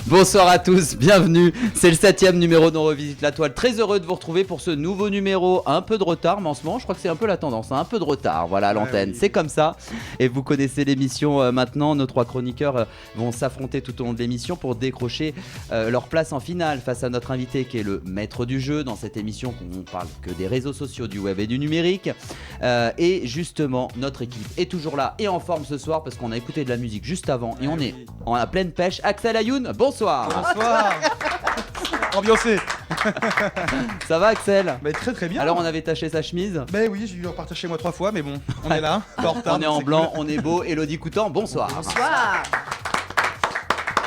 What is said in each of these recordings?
Bonsoir à tous, bienvenue. C'est le 7e numéro d'On Revisite la Toile. Très heureux de vous retrouver pour ce nouveau numéro. Un peu de retard, mais en ce moment, je crois que c'est un peu la tendance. Un peu de retard, voilà, à l'antenne. Oui. C'est comme ça. Et vous connaissez l'émission maintenant. Nos trois chroniqueurs vont s'affronter tout au long de l'émission pour décrocher leur place en finale face à notre invité qui est le maître du jeu dans cette émission qu'on parle que des réseaux sociaux, du web et du numérique. Et justement, notre équipe est toujours là et en forme ce soir parce qu'on a écouté de la musique juste avant et on est en pleine pêche. Axel Ayoun, bonsoir. Bonsoir. Ambiancé. Ça va Axel? Bah, très très bien. Alors on avait taché sa chemise. Bah oui, j'ai dû repartir chez moi 3 fois, mais bon, on est là. Pas en retard, On est donc en c'est blanc, cool. on est beau. Elodie Coutan, bonsoir. Bonsoir.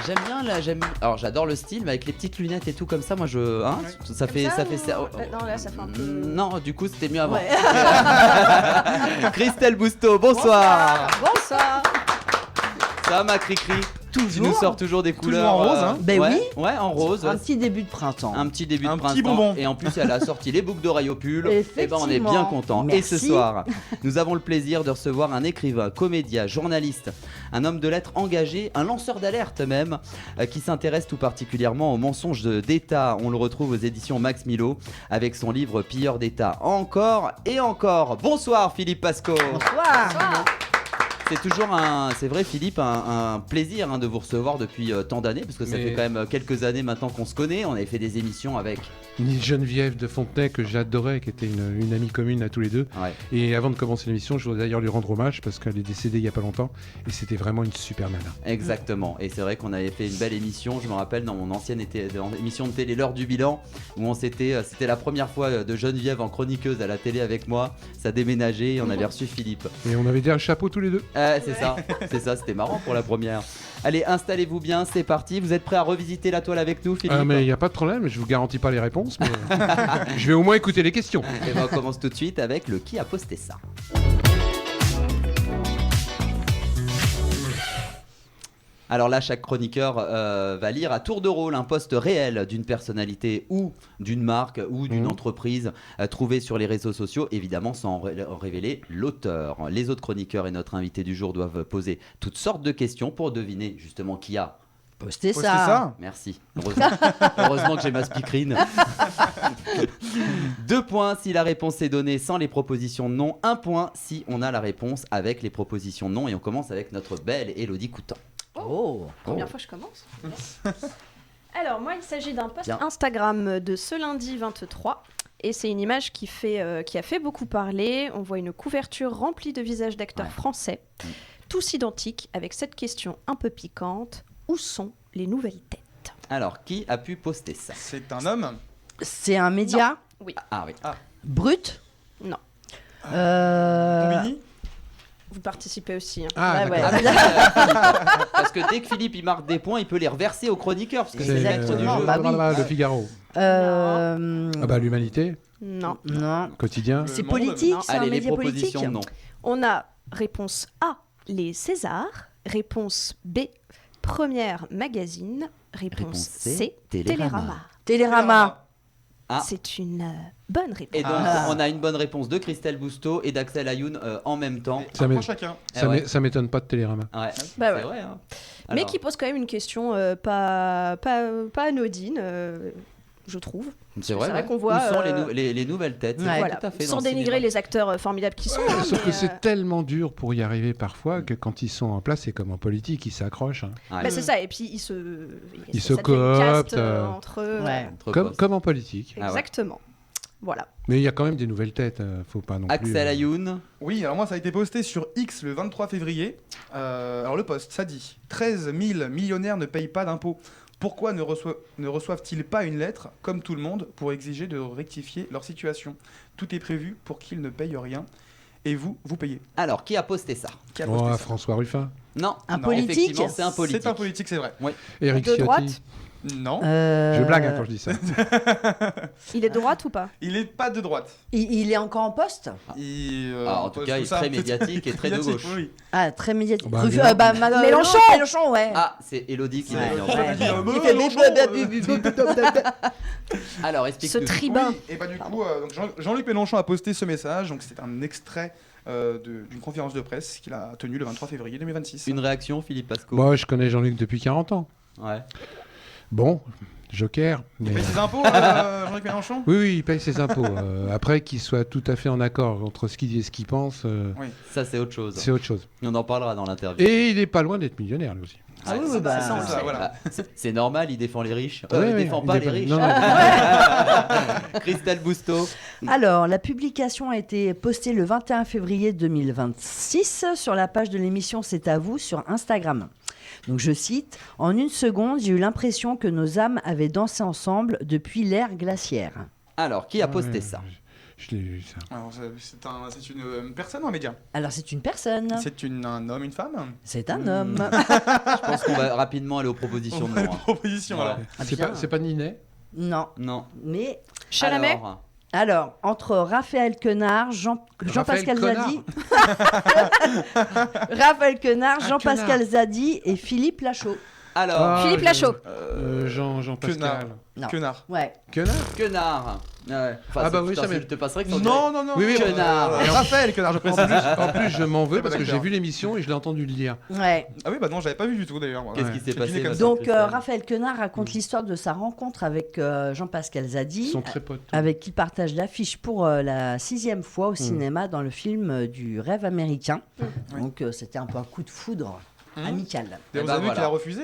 J'aime bien là, alors j'adore le style, mais avec les petites lunettes et tout comme ça, moi je, hein, ça fait ça. Non, là, ça fait un peu. Non, du coup c'était mieux avant. Ouais. Christelle Bousteau, bonsoir. Bonsoir. Ça va ma Cricri? Tu Toujours. nous sors toujours des couleurs. en rose, hein. Ben ouais, oui. Ouais, en rose. Un petit début de printemps. Un petit début de Un printemps. petit bonbon. Et en plus, elle a sorti les boucles d'oreilles au pull. Et ben, on est bien Effectivement. content. Et ce Merci. soir, nous avons le plaisir de recevoir un écrivain, comédien, journaliste, un homme de lettres engagé, un lanceur d'alerte même, qui s'intéresse tout particulièrement aux mensonges d'État. On le retrouve aux éditions Max Milo avec son livre Pilleurs d'État. Encore et encore. Bonsoir Philippe Pasco. Bonsoir. C'est toujours c'est vrai Philippe, un plaisir de vous recevoir depuis tant d'années, parce que ça fait quand même quelques années maintenant qu'on se connaît. On avait fait des émissions avec. Geneviève de Fontenay que j'adorais, qui était une amie commune à tous les deux. Ouais. Et avant de commencer l'émission, je voudrais d'ailleurs lui rendre hommage parce qu'elle est décédée il n'y a pas longtemps et c'était vraiment une super nana. Exactement, et c'est vrai qu'on avait fait une belle émission, je me rappelle dans mon ancienne émission de télé L'heure du bilan, où c'était la première fois de Geneviève en chroniqueuse à la télé avec moi, ça déménageait et on avait reçu Philippe. Et on avait dit un chapeau tous les deux. C'est ça, c'était marrant pour la première. Allez, installez-vous bien, c'est parti, vous êtes prêts à revisiter la toile avec nous Philippe? Mais il n'y a pas de problème, je vous garantis pas les réponses, mais je vais au moins écouter les questions. Et ben on commence tout de suite avec le qui a posté ça. Alors là, chaque chroniqueur va lire à tour de rôle un post réel d'une personnalité ou d'une marque ou d'une entreprise trouvée sur les réseaux sociaux, évidemment sans révéler l'auteur. Les autres chroniqueurs et notre invité du jour doivent poser toutes sortes de questions pour deviner justement qui a Postez Postez ça. ça. Merci. Heureusement que j'ai ma speakerine. 2 points si la réponse est donnée sans les propositions de nom. 1 point si on a la réponse avec les propositions de nom. Et on commence avec notre belle Elodie Coutan. Oh. Première fois que je commence. Alors moi il s'agit d'un post Bien. Instagram de ce lundi 23 et c'est une image qui a fait beaucoup parler. On voit une couverture remplie de visages d'acteurs français, tous identiques avec cette question un peu piquante. Où sont les nouvelles têtes? Alors, qui a pu poster ça? C'est un homme. C'est un média Ah oui. brut. Non. Combini. Vous participez aussi. Hein. Ah, Ouais, d'accord. ouais. Parce que dès que Philippe il marque des points, il peut les reverser aux chroniqueurs. Parce que c'est le maître du Exactement. jeu. Bah oui. Le Figaro. Euh, Ah bah l'Humanité, Non. Non. quotidien. C'est Monde. politique, Non. c'est Allez, un les média propositions politique. de nom. On a réponse A, les Césars. Réponse B, Première Magazine. Réponse C, Télérama. Télérama. Ah. C'est une bonne réponse. Et donc, on a une bonne réponse de Christelle Bousteau et d'Axel Ayoun en même temps. Ça Un m'est- point chacun. Ça m'étonne pas de Télérama. Ouais, Bah c'est ouais. vrai. Hein. Mais Alors, qui pose quand même une question pas anodine, je trouve. c'est vrai, c'est vrai ouais. qu'on voit, Où sont les nouvelles têtes? C'est Ouais. vrai, Voilà. tout à fait, Sans dans le dénigrer cinéma. les acteurs formidables qui sont. hein, Sauf que mais, c'est tellement dur pour y arriver parfois que quand ils sont en place, c'est comme en politique, ils s'accrochent. Hein. Ouais. bah, c'est ça, et puis ils Ils ça se devient une caste, cooptent, entre eux. Ouais. Entre Comme, postes. comme en politique. Ah ouais. Exactement. Voilà. Mais il y a quand même des nouvelles têtes, faut pas non plus. Axel Ayoun. Oui, alors moi ça a été posté sur X le 23 février. Alors le post, ça dit 13 000 millionnaires ne payent pas d'impôts. Pourquoi ne reçoivent-ils pas une lettre, comme tout le monde, pour exiger de rectifier leur situation? Tout est prévu pour qu'ils ne payent rien. Et vous payez. Alors, qui a posté ça? Qui a posté Oh, ça François Ruffin, Non. Un Non, politique. effectivement, c'est un politique. C'est un politique, c'est vrai. Éric De Ciotti. droite Non, Je blague hein, quand je dis ça. Il est de droite ou pas? il est pas de droite. Il est encore en poste. Ah, en tout cas, il est très médiatique et très de Médiatique, gauche. oui. Ah, très médiatique. Bah, Mélenchon. Mélenchon, ouais. Ah, c'est Elodie qui Ouais. l'a mis en Ouais. premier. Il fait Mélenchon, Alors, Ce explique-nous. tribun. Oui, et bah du coup, donc Jean-Luc Mélenchon a posté ce message. Donc c'est un extrait d'une conférence de presse qu'il a tenue le 23 février 2026. Une réaction, Philippe Pasco? Moi, je connais Jean-Luc depuis 40 ans. Ouais. Bon, Joker. Mais... Il paye ses impôts, Jean-Luc Mélenchon? Oui, il paye ses impôts. Après, qu'il soit tout à fait en accord entre ce qu'il dit et ce qu'il pense, Ça, c'est autre chose. c'est autre chose. On en parlera dans l'interview. Et il est pas loin d'être millionnaire, lui aussi. Ah oui, oui, bah, c'est ça, on le sait. voilà. C'est normal, il défend les riches. Ouais, Il ouais, défend il pas défend- les riches. non, non. Christelle Bousteau. Alors, la publication a été postée le 21 février 2026 sur la page de l'émission C'est à vous sur Instagram. Donc, je cite, « En une seconde, j'ai eu l'impression que nos âmes avaient dansé ensemble depuis l'ère glaciaire. Alors, qui a posté Ouais, ça? Je l'ai vu, ça. Alors, c'est une personne ou un média? » Alors, c'est une personne. C'est un homme, une femme? C'est un homme. Je pense qu'on va rapidement aller aux propositions de On a nom. une proposition, Ouais. alors. Ah, C'est bien. pas Ninet? Non, Non. mais... Chalamet. Alors, Entre Raphaël Quenard, Jean-Pascal Connard. Zadi... Raphaël Quenard, Un Jean-Pascal Zadi et Philippe Lachaud. Philippe Lachaud. Jean-Pascal. Non. Quenard. Ouais. Quenard. Quenard. Ouais. Enfin, Ah bah c'est- oui, putain, ça je m'est- te passerai que ça Non, non, non. Oui, oui, Quenard. Raphaël Quenard, je précise. En plus, je m'en veux C'est pas parce que j'ai d'accord. vu l'émission et je l'ai entendu le dire. Ouais. Ah oui, bah non, j'avais pas vu du tout d'ailleurs. moi. Qu'est-ce Ouais. qui s'est J'ai passé deviné comme ça. Donc, Christelle. Raphaël Quenard raconte l'histoire de sa rencontre avec Jean-Pascal Ils Zadi, sont très potes. avec qui il partage l'affiche pour la 6e fois au cinéma dans le film du rêve américain. Oui. Donc, c'était un peu un coup de foudre amical. D'ailleurs, Eh vous ben avez vu voilà. qu'il a refusé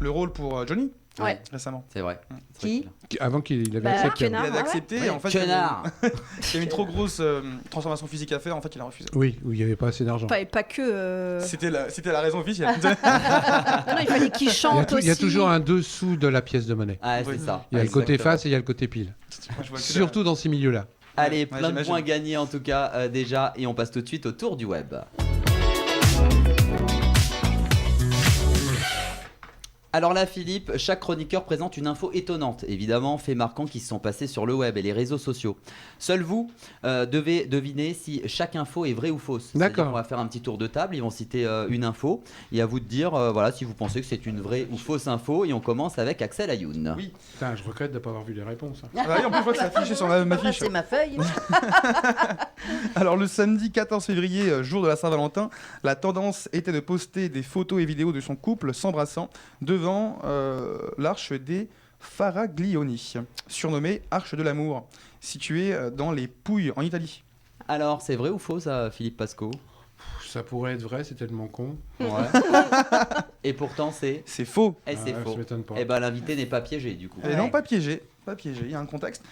le rôle pour Johnny Ouais. récemment. C'est vrai. Qui Avant qu'il avait Bah, accepté. Quenard. Il avait Ah ouais accepté Ouais, et en fait, Quenard. il y avait une trop grosse transformation physique à faire. En fait, il a refusé. Oui, où il n'y avait pas assez d'argent. Enfin, et pas que. C'était la raison officielle. Non, il fallait qu'il Il y, a chante aussi. il y a toujours un dessous de la pièce de monnaie. Ah, Oui. c'est ça. Il y a le côté Exactement. face et il y a le côté pile. Moi, je vois que Surtout dans ces milieux-là. Allez, Ouais, plein de j'imagine. points gagnés en tout cas déjà. Et on passe tout de suite au tour du web. Alors là, Philippe, chaque chroniqueur présente une info étonnante, évidemment, faits marquants qui se sont passés sur le web et les réseaux sociaux. Seul vous devez deviner si chaque info est vraie ou fausse. C'est-à-dire D'accord. qu'on va faire un petit tour de table, ils vont citer une info, et à vous de dire voilà, si vous pensez que c'est une vraie ou fausse info, et on commence avec Axel Ayoun. Oui. Putain, je regrette de ne pas avoir vu les réponses. hein. Ah oui, en plus, je vois que c'est affiché sur ma Ah, fiche. c'est ma feuille. Alors, le samedi 14 février, jour de la Saint-Valentin, la tendance était de poster des photos et vidéos de son couple s'embrassant devant l'arche des Faraglioni, surnommée Arche de l'amour, située dans les Pouilles, en Italie. Alors, c'est vrai ou faux ça, Philippe Pasco? Pff, ça pourrait être vrai, c'est tellement con. Ouais. Et pourtant, c'est... C'est faux. Et c'est Ah, faux. ça m'étonne pas. Eh ben, l'invité n'est pas piégé, du coup. Et non, pas piégé. Pas piégé, il y a un contexte.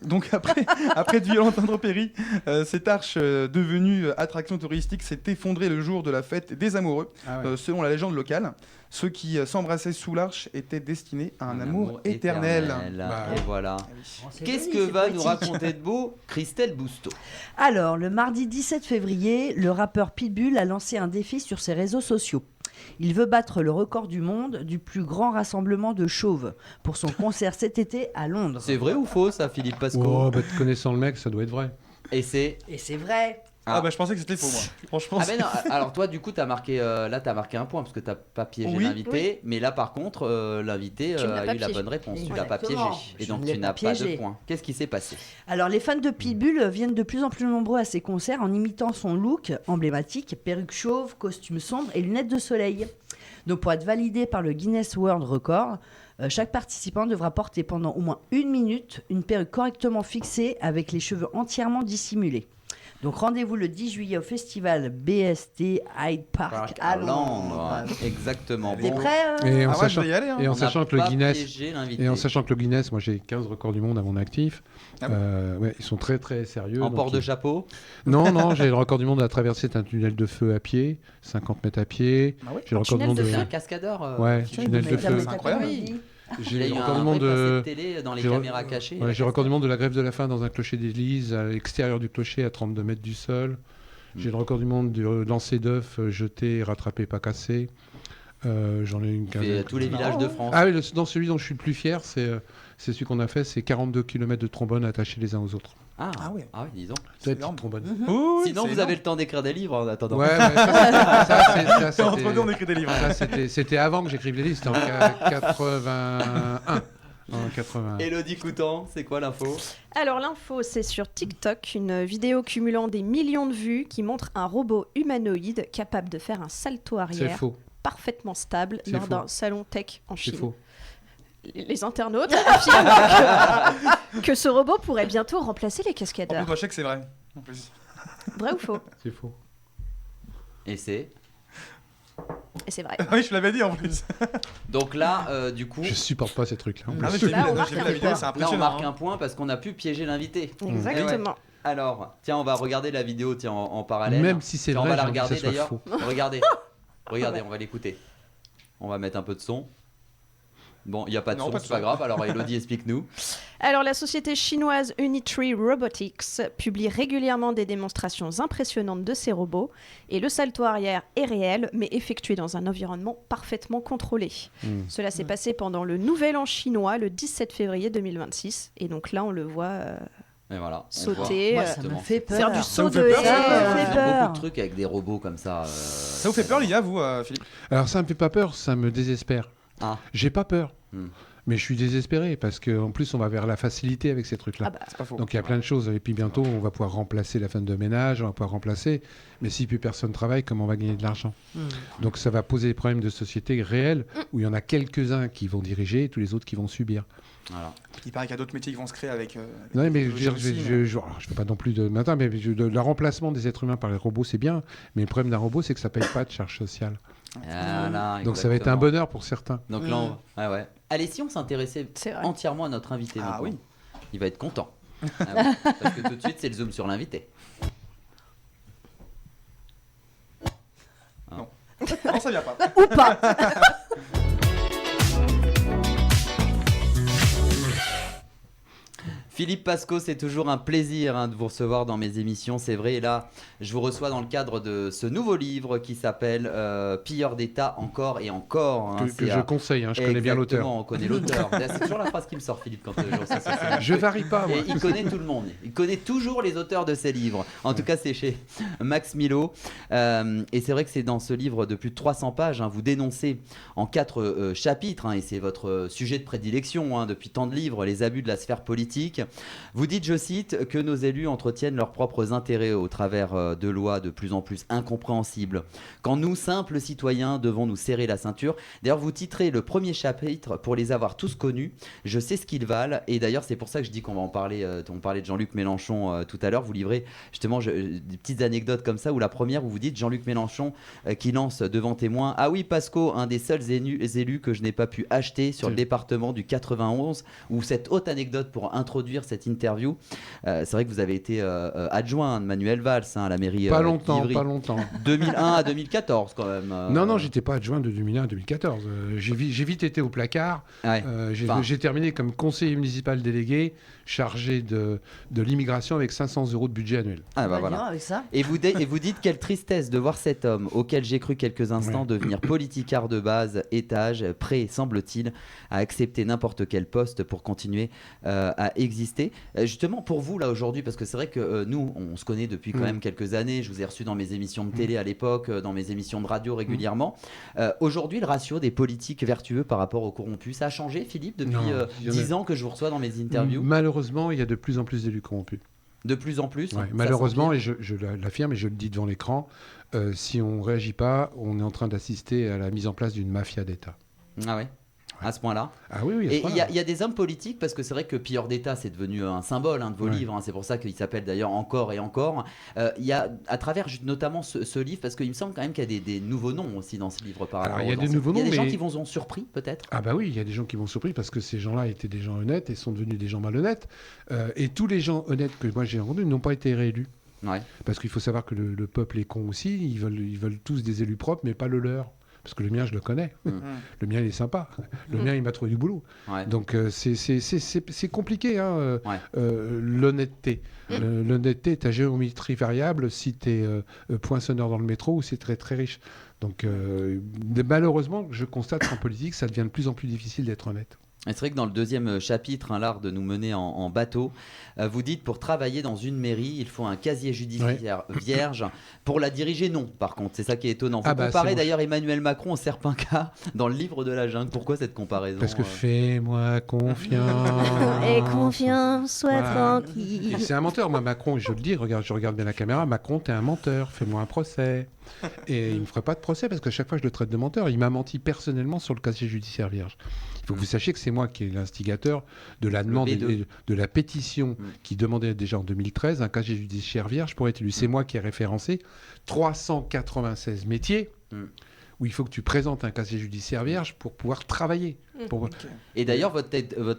Donc après de violentes intempéries, cette arche devenue attraction touristique s'est effondrée le jour de la fête des amoureux. Ah ouais. Selon la légende locale, ceux qui s'embrassaient sous l'arche étaient destinés à un amour éternel. Bah, Et voilà. Ah oui. Qu'est-ce que va nous raconter de beau Christelle Bousteau? Alors, le mardi 17 février, le rappeur Pitbull a lancé un défi sur ses réseaux sociaux. Il veut battre le record du monde du plus grand rassemblement de chauves pour son concert cet été à Londres. C'est vrai ou faux ça, Philippe Pasco? Oh, bah, te connaissant le mec, ça doit être vrai. Et c'est... Et c'est vrai. Ah bah je pensais que c'était faux moi. Franchement. Ah ben non, alors toi du coup t'as marqué, là t'as marqué un point parce que t'as pas piégé Oui. l'invité, mais là par contre l'invité Tu ne l'as a pas eu la piégé. bonne réponse, tu l'as pas piégé, Exactement. et Je donc ne tu l'ai n'as pas pas de piégé. point. Qu'est-ce qui s'est passé? Alors, les fans de Pitbull viennent de plus en plus nombreux à ses concerts en imitant son look emblématique, perruque chauve, costume sombre et lunettes de soleil. Donc, pour être validé par le Guinness World Record, chaque participant devra porter pendant au moins 1 minute une perruque correctement fixée avec les cheveux entièrement dissimulés. Donc, rendez-vous le 10 juillet au festival BST Hyde Park à Londres. Exactement. T'es Bon, prêt Et en Ah ouais, je sachant, vais y aller. Hein. et en on n'a sachant que le pas Guinness, piégé l'invité. et en sachant que le Guinness, moi j'ai 15 records du monde à mon actif. Ah bon Ouais, ils sont très très sérieux. En donc port de ils- chapeau. Non, non, j'ai le record du monde à traverser un tunnel de feu à pied, 50 mètres à pied. Ah ouais. J'ai le record du tunnel monde de de... C'est un cascadeur. Ouais, qui- tunnel de feu. C'est incroyable. Il J'ai a eu le record un du vrai monde passé de de... télé dans les j'ai- caméras cachées. Ouais, j'ai le record du monde de la grève de la faim dans un clocher d'église, à l'extérieur du clocher à 32 mètres du sol. J'ai le record du monde du lancer d'œufs jeté, rattrapé, pas cassé. J'en ai une Fait quinzaine. tous les villages de France. Ah oui, dans celui dont je suis le plus fier, c'est celui qu'on a fait, c'est 42 km de trombones attachés les uns aux autres. Ah, Ah ouais. Ah oui, disons. C'est énorme. trombone. Oui, Sinon, c'est vous avez le temps d'écrire des livres en attendant. Ouais, ça, énorme. Entre deux, on écrit des livres. c'était avant que j'écrive les livres, c'était en 81. En 81. Elodie Coutan, c'est quoi l'info? Alors l'info, c'est sur TikTok, une vidéo cumulant des millions de vues qui montre un robot humanoïde capable de faire un salto C'est arrière faux. parfaitement stable C'est lors faux. d'un salon tech en C'est Chine. faux. Les internautes affirment que ce robot pourrait bientôt remplacer les En plus, cascadeurs. moi, je sais que c'est vrai. En plus. Vrai ou faux? C'est faux. Et c'est. Et c'est vrai. Oui, je l'avais dit en plus. Donc là, du coup, Je supporte pas ces trucs-là. Ah, mais Là, j'ai vu, on la- marque j'ai vu un la vidéo, point. c'est là on impressionnant. marque hein. un point parce qu'on a pu piéger l'invité. Exactement. Alors, tiens, on va regarder la vidéo en parallèle. Même si c'est Tiens, vrai, on va la j'ai envie que regarder ça soit d'ailleurs. faux. Regardez, regardez, on va l'écouter. On va mettre un peu de son. Bon, il n'y a pas de Non, son, pas de c'est pas son. grave. Alors, Elodie, explique-nous. Alors, la société chinoise Unitree Robotics publie régulièrement des démonstrations impressionnantes de ces robots. Et le salto arrière est réel, mais effectué dans un environnement parfaitement contrôlé. Cela s'est passé pendant le Nouvel An chinois, le 17 février 2026. Et donc là, on le voit Et voilà. on sauter, voit Moi, ça me exactement. fait peur. faire du Ça saut vous de fait peur, haie. ça Ça me fait Il y a peur. beaucoup de trucs avec des robots comme ça. Ça vous fait peur, les gars, vous, Philippe? Alors ça me fait pas peur, ça me désespère. Ah. J'ai pas peur, Hmm. mais je suis désespéré parce qu'en plus on va vers la facilité avec ces trucs-là. Ah bah, C'est pas faux. Donc il y a plein de choses. Et puis bientôt on va pouvoir remplacer la femme de ménage, on va pouvoir remplacer. Mais si plus personne travaille, comment on va gagner de l'argent? Donc ça va poser des problèmes de société réels où il y en a quelques-uns qui vont diriger et tous les autres qui vont subir. Voilà. Il paraît qu'il y a d'autres métiers qui vont se créer avec. Non, mais je veux technologie dire, aussi, je fais pas non plus de matin, mais le remplacement des êtres humains par les robots, c'est bien. Mais le problème d'un robot, c'est que ça paye pas de charge sociale. Voilà, Donc ça va être un exactement. bonheur pour certains. Donc là, ouais, ouais. Allez, si on s'intéressait c'est vrai. entièrement à notre invité, Ah maintenant, oui. il va être content. Ah oui, parce que tout de suite, c'est le zoom sur l'invité. Non, ça vient pas. Ou pas. Philippe Pasco, c'est toujours un plaisir de vous recevoir dans mes émissions, c'est vrai. Et là, je vous reçois dans le cadre de ce nouveau livre qui s'appelle Pilleurs d'État, encore et encore. Que C'est je conseille, je connais bien l'auteur. Exactement, on connaît l'auteur. C'est toujours la phrase qui me sort, Philippe, quand je reçois ce livre. Je varie pas, moi. Et il connaît tout le monde. Il connaît toujours les auteurs de ses livres. En tout cas, c'est chez Max Milo. Et c'est vrai que c'est dans ce livre de plus de 300 pages. Vous dénoncez en 4 chapitres, et c'est votre sujet de prédilection depuis tant de livres, les abus de la sphère politique. Vous dites, je cite, que nos élus entretiennent leurs propres intérêts au travers de lois de plus en plus incompréhensibles. Quand nous, simples citoyens, devons nous serrer la ceinture. D'ailleurs, vous titrez le premier chapitre pour les avoir tous connus. Je sais ce qu'ils valent. Et d'ailleurs, c'est pour ça que je dis qu'on va en parler. On parlait de Jean-Luc Mélenchon tout à l'heure. Vous livrez justement des petites anecdotes comme ça. Où la première, où vous dites Jean-Luc Mélenchon qui lance devant témoin: ah oui, Pasco, un des seuls élus que je n'ai pas pu acheter sur le département du 91. Ou cette haute anecdote pour introduire cette interview. C'est vrai que vous avez été adjoint de Manuel Valls à la mairie Pas longtemps, d'Ivry. pas longtemps. 2001 à 2014 quand même. Non, j'étais pas adjoint de 2001 à 2014. J'ai vite été au placard. Ouais. Enfin. J'ai terminé comme conseiller municipal délégué chargé de l'immigration avec 500 € de budget annuel. Ah On bah va voilà. dire avec ça. Et vous dites quelle tristesse de voir cet homme auquel j'ai cru quelques instants Ouais. devenir politicard de base, étage, prêt, semble-t-il, à accepter n'importe quel poste pour continuer à exister. Justement pour vous là aujourd'hui, parce que c'est vrai que nous on se connaît depuis quand même quelques années, je vous ai reçu dans mes émissions de télé à l'époque, dans mes émissions de radio régulièrement. Aujourd'hui le ratio des politiques vertueux par rapport aux corrompus, ça a changé Philippe depuis Non, il y en a- 10 ans que je vous reçois dans mes interviews? Malheureusement, il y a de plus en plus d'élus corrompus. De plus en plus Ouais, ça malheureusement, s'empire. et je l'affirme et je le dis devant l'écran, si on ne réagit pas, on est en train d'assister à la mise en place d'une mafia d'État. Ah ouais, à ce point-là. Ah oui, à ce Et point-là. il y a des hommes politiques, parce que c'est vrai que Pilleurs d'État, c'est devenu un symbole de vos Ouais. livres. C'est pour ça qu'il s'appelle d'ailleurs Encore et Encore. Il y a, à travers notamment ce livre, parce qu'il me semble quand même qu'il y a des nouveaux noms aussi dans ce livre par Alors, rapport il y a aux des anciens. nouveaux Il y a noms, des gens mais- qui vous ont surpris, peut-être. Ah bah oui, il y a des gens qui vont surpris parce que ces gens-là étaient des gens honnêtes et sont devenus des gens malhonnêtes. Et tous les gens honnêtes que moi j'ai rencontrés n'ont pas été réélus. Ouais. Parce qu'il faut savoir que le peuple est con aussi. Ils veulent tous des élus propres, mais pas le leur. Parce que le mien, je le connais. Le mien, il est sympa. Le mien, il m'a trouvé du boulot. Ouais. Donc c'est compliqué, Ouais. l'honnêteté. L'honnêteté est à géométrie variable si tu es poinçonneur dans le métro ou si tu es très, très riche. Donc malheureusement, je constate qu'en politique, ça devient de plus en plus difficile d'être honnête. Et c'est vrai que dans le deuxième chapitre, l'art de nous mener en bateau, vous dites pour travailler dans une mairie, il faut un casier judiciaire vierge. Pour la diriger, non. Par contre, c'est ça qui est étonnant. Vous Ah bah, comparez c'est bon. d'ailleurs Emmanuel Macron au Serpinca dans le livre de la jungle. Pourquoi cette comparaison Parce que fais-moi confiance. Et confiance, sois Voilà. tranquille. Et c'est un menteur, moi, Macron, je le dis, je regarde bien la caméra, Macron, t'es un menteur, fais-moi un procès. Et il ne me ferait pas de procès parce qu'à chaque fois, je le traite de menteur. Il m'a menti personnellement sur le casier judiciaire vierge. Il faut que vous sachiez que c'est moi qui est l'instigateur de la demande et de la pétition qui demandait déjà en 2013 un casier judiciaire vierge pour être élu. C'est moi qui ai référencé 396 métiers où il faut que tu présentes un casier judiciaire vierge pour pouvoir travailler. Et d'ailleurs, votre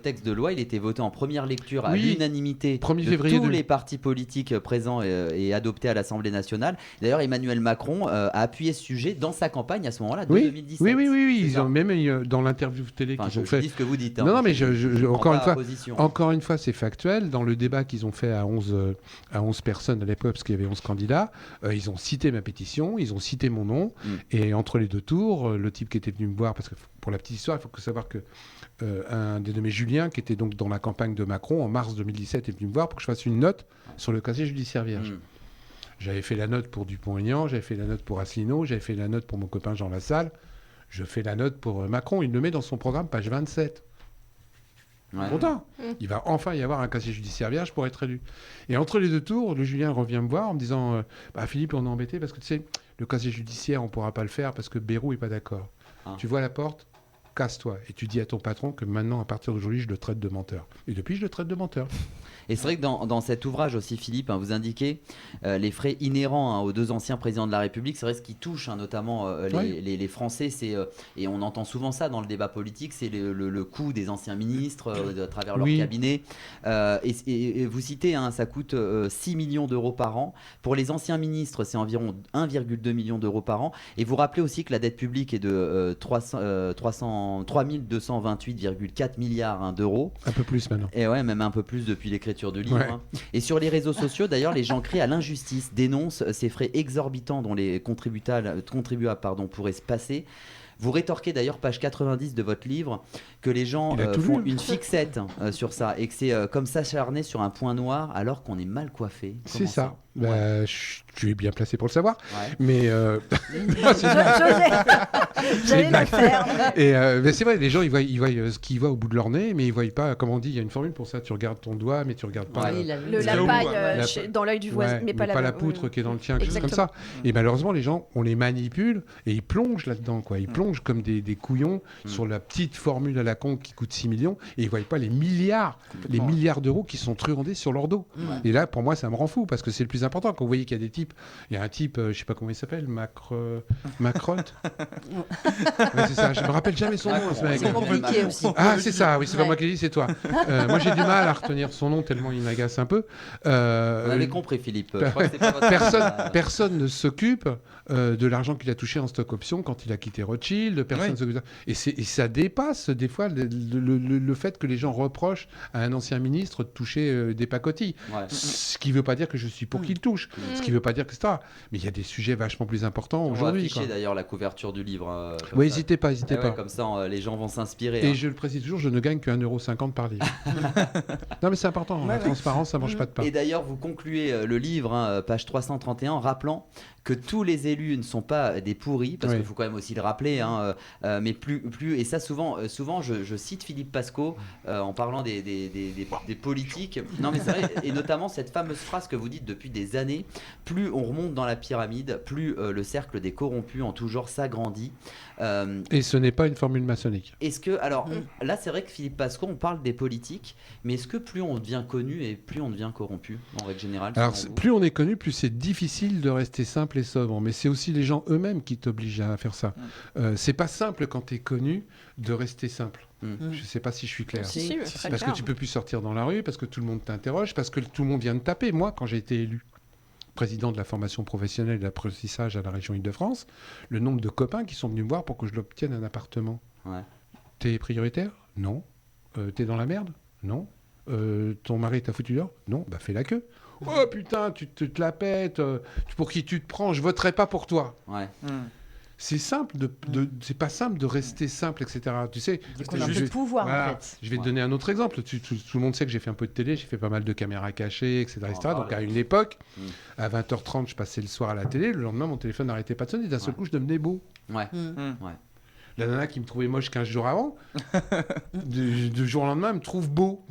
texte de loi, il était voté en première lecture à l'unanimité 1er de février tous les partis politiques présents et adopté à l'Assemblée nationale. D'ailleurs, Emmanuel Macron a appuyé ce sujet dans sa campagne à ce moment-là, de 2017. Oui. Ils ont même dans l'interview télé qu'ils ont fait. Je dis ce que vous dites. Non, mais encore une fois, c'est factuel. Dans le débat qu'ils ont fait à 11 personnes à l'époque, parce qu'il y avait 11 candidats, ils ont cité ma pétition, ils ont cité mon nom. Et entre les deux tours, le type qui était venu me voir, parce que pour la petite histoire, il faut savoir que un dénommé Julien, qui était donc dans la campagne de Macron en mars 2017, est venu me voir pour que je fasse une note sur le casier judiciaire vierge. J'avais fait la note pour Dupont-Aignan, j'avais fait la note pour Asselineau, j'avais fait la note pour mon copain Jean Lassalle. Je fais la note pour Macron. Il le met dans son programme, page 27. Content. Il va enfin y avoir un casier judiciaire vierge pour être élu. Et entre les deux tours, le Julien revient me voir en me disant Philippe, on est embêté parce que tu sais, le casier judiciaire, on ne pourra pas le faire parce que Bayrou n'est pas d'accord. Tu vois la porte, casse-toi. Et tu dis à ton patron que maintenant, à partir d'aujourd'hui, je le traite de menteur. Et depuis, je le traite de menteur. Et c'est vrai que dans cet ouvrage aussi, Philippe, vous indiquez les frais inhérents aux deux anciens présidents de la République. C'est vrai ce qui touche notamment les Français. Et on entend souvent ça dans le débat politique, c'est le coût des anciens ministres à travers leur cabinet. Et vous citez, ça coûte 6 millions d'euros par an. Pour les anciens ministres, c'est environ 1,2 million d'euros par an. Et vous rappelez aussi que la dette publique est de 3228,4 milliards d'euros. Un peu plus maintenant. Et même un peu plus depuis l'écriture du livre. Et sur les réseaux sociaux, d'ailleurs, les gens crient à l'injustice, dénoncent ces frais exorbitants dont les contribuables pourraient se passer. Vous rétorquez d'ailleurs, page 90 de votre livre, que les gens font une fixette sur ça et que c'est comme s'acharner sur un point noir alors qu'on est mal coiffé. C'est ça. Tu es bien placé pour le savoir. Mais j'allais le faire. Mais c'est vrai, les gens, ils voient ce qu'ils voient au bout de leur nez, mais ils ne voient pas, comme on dit, il y a une formule pour ça, tu regardes ton doigt, mais tu ne regardes pas la paille dans l'œil du voisin, mais pas la poutre qui est dans le tien, quelque chose comme ça. Et malheureusement, les gens, on les manipule et ils plongent là-dedans. Ils plongent comme des couillons sur la petite formule à la con qui coûte 6 millions et ils ne voient pas les milliards d'euros qui sont truandés sur leur dos. Et là, pour moi, ça me rend fou parce que c'est le plus important. Quand vous voyez qu'il y a des types, il y a un type, je ne sais pas comment il s'appelle, Macron. C'est ça, je me rappelle jamais son nom. C'est compliqué aussi. Ah, c'est ça, oui, c'est pas moi qui l'ai dit, c'est toi. Moi, j'ai du mal à retenir son nom tellement il m'agace un peu. Vous avez compris, Philippe. Je crois que c'est pas votre personne ne s'occupe de l'argent qu'il a touché en stock option quand il a quitté Rothschild. Et ça dépasse des fois le fait que les gens reprochent à un ancien ministre de toucher des pacotilles. Ce qui ne veut pas dire que je suis pour qu'il touche. Ce qui ne veut pas dire que c'est ça. Mais il y a des sujets vachement plus importants aujourd'hui. On va afficher d'ailleurs la couverture du livre. N'hésitez pas. Comme ça, les gens vont s'inspirer. Et je le précise toujours, je ne gagne que 1,50 € par livre. Non, mais c'est important. La transparence, ça ne mange pas de pain. Et d'ailleurs, vous concluez le livre, page 331, en rappelant que tous les élus ne sont pas des pourris, parce qu'il faut quand même aussi le rappeler, mais plus et ça souvent je cite Philippe Pasco en parlant des politiques. Non mais c'est vrai, et notamment cette fameuse phrase que vous dites depuis des années, plus on remonte dans la pyramide, plus le cercle des corrompus en tout genre s'agrandit. Et ce n'est pas une formule maçonnique. Est-ce que, alors là c'est vrai que Philippe Pasco, on parle des politiques, mais est-ce que plus on devient connu et plus on devient corrompu en règle générale? Alors plus on est connu, plus c'est difficile de rester simple et sobre, mais c'est aussi les gens eux-mêmes qui t'obligent à faire ça. C'est pas simple quand tu es connu de rester simple. Je sais pas si je suis clair. Parce que tu peux plus sortir dans la rue, parce que tout le monde t'interroge, parce que tout le monde vient de taper. Moi, quand j'ai été élu président de la formation professionnelle et de l'apprentissage à la région Île-de-France, le nombre de copains qui sont venus me voir pour que je l'obtienne un appartement. T'es prioritaire? Non. T'es dans la merde? Non. Ton mari t'a foutu dehors? Non. Bah fais la queue. Oh putain, tu te la pètes. Pour qui tu te prends? Je voterai pas pour toi. C'est simple c'est pas simple de rester simple, etc. Tu sais, on a un peu de pouvoir en fait. Je vais te donner un autre exemple. Tout le monde sait que j'ai fait un peu de télé, j'ai fait pas mal de caméras cachées, etc. Donc à une époque, à 20h30, je passais le soir à la télé. Le lendemain, mon téléphone n'arrêtait pas de sonner. D'un seul coup, je devenais beau. La nana qui me trouvait moche 15 jours avant, du jour au lendemain, me trouve beau.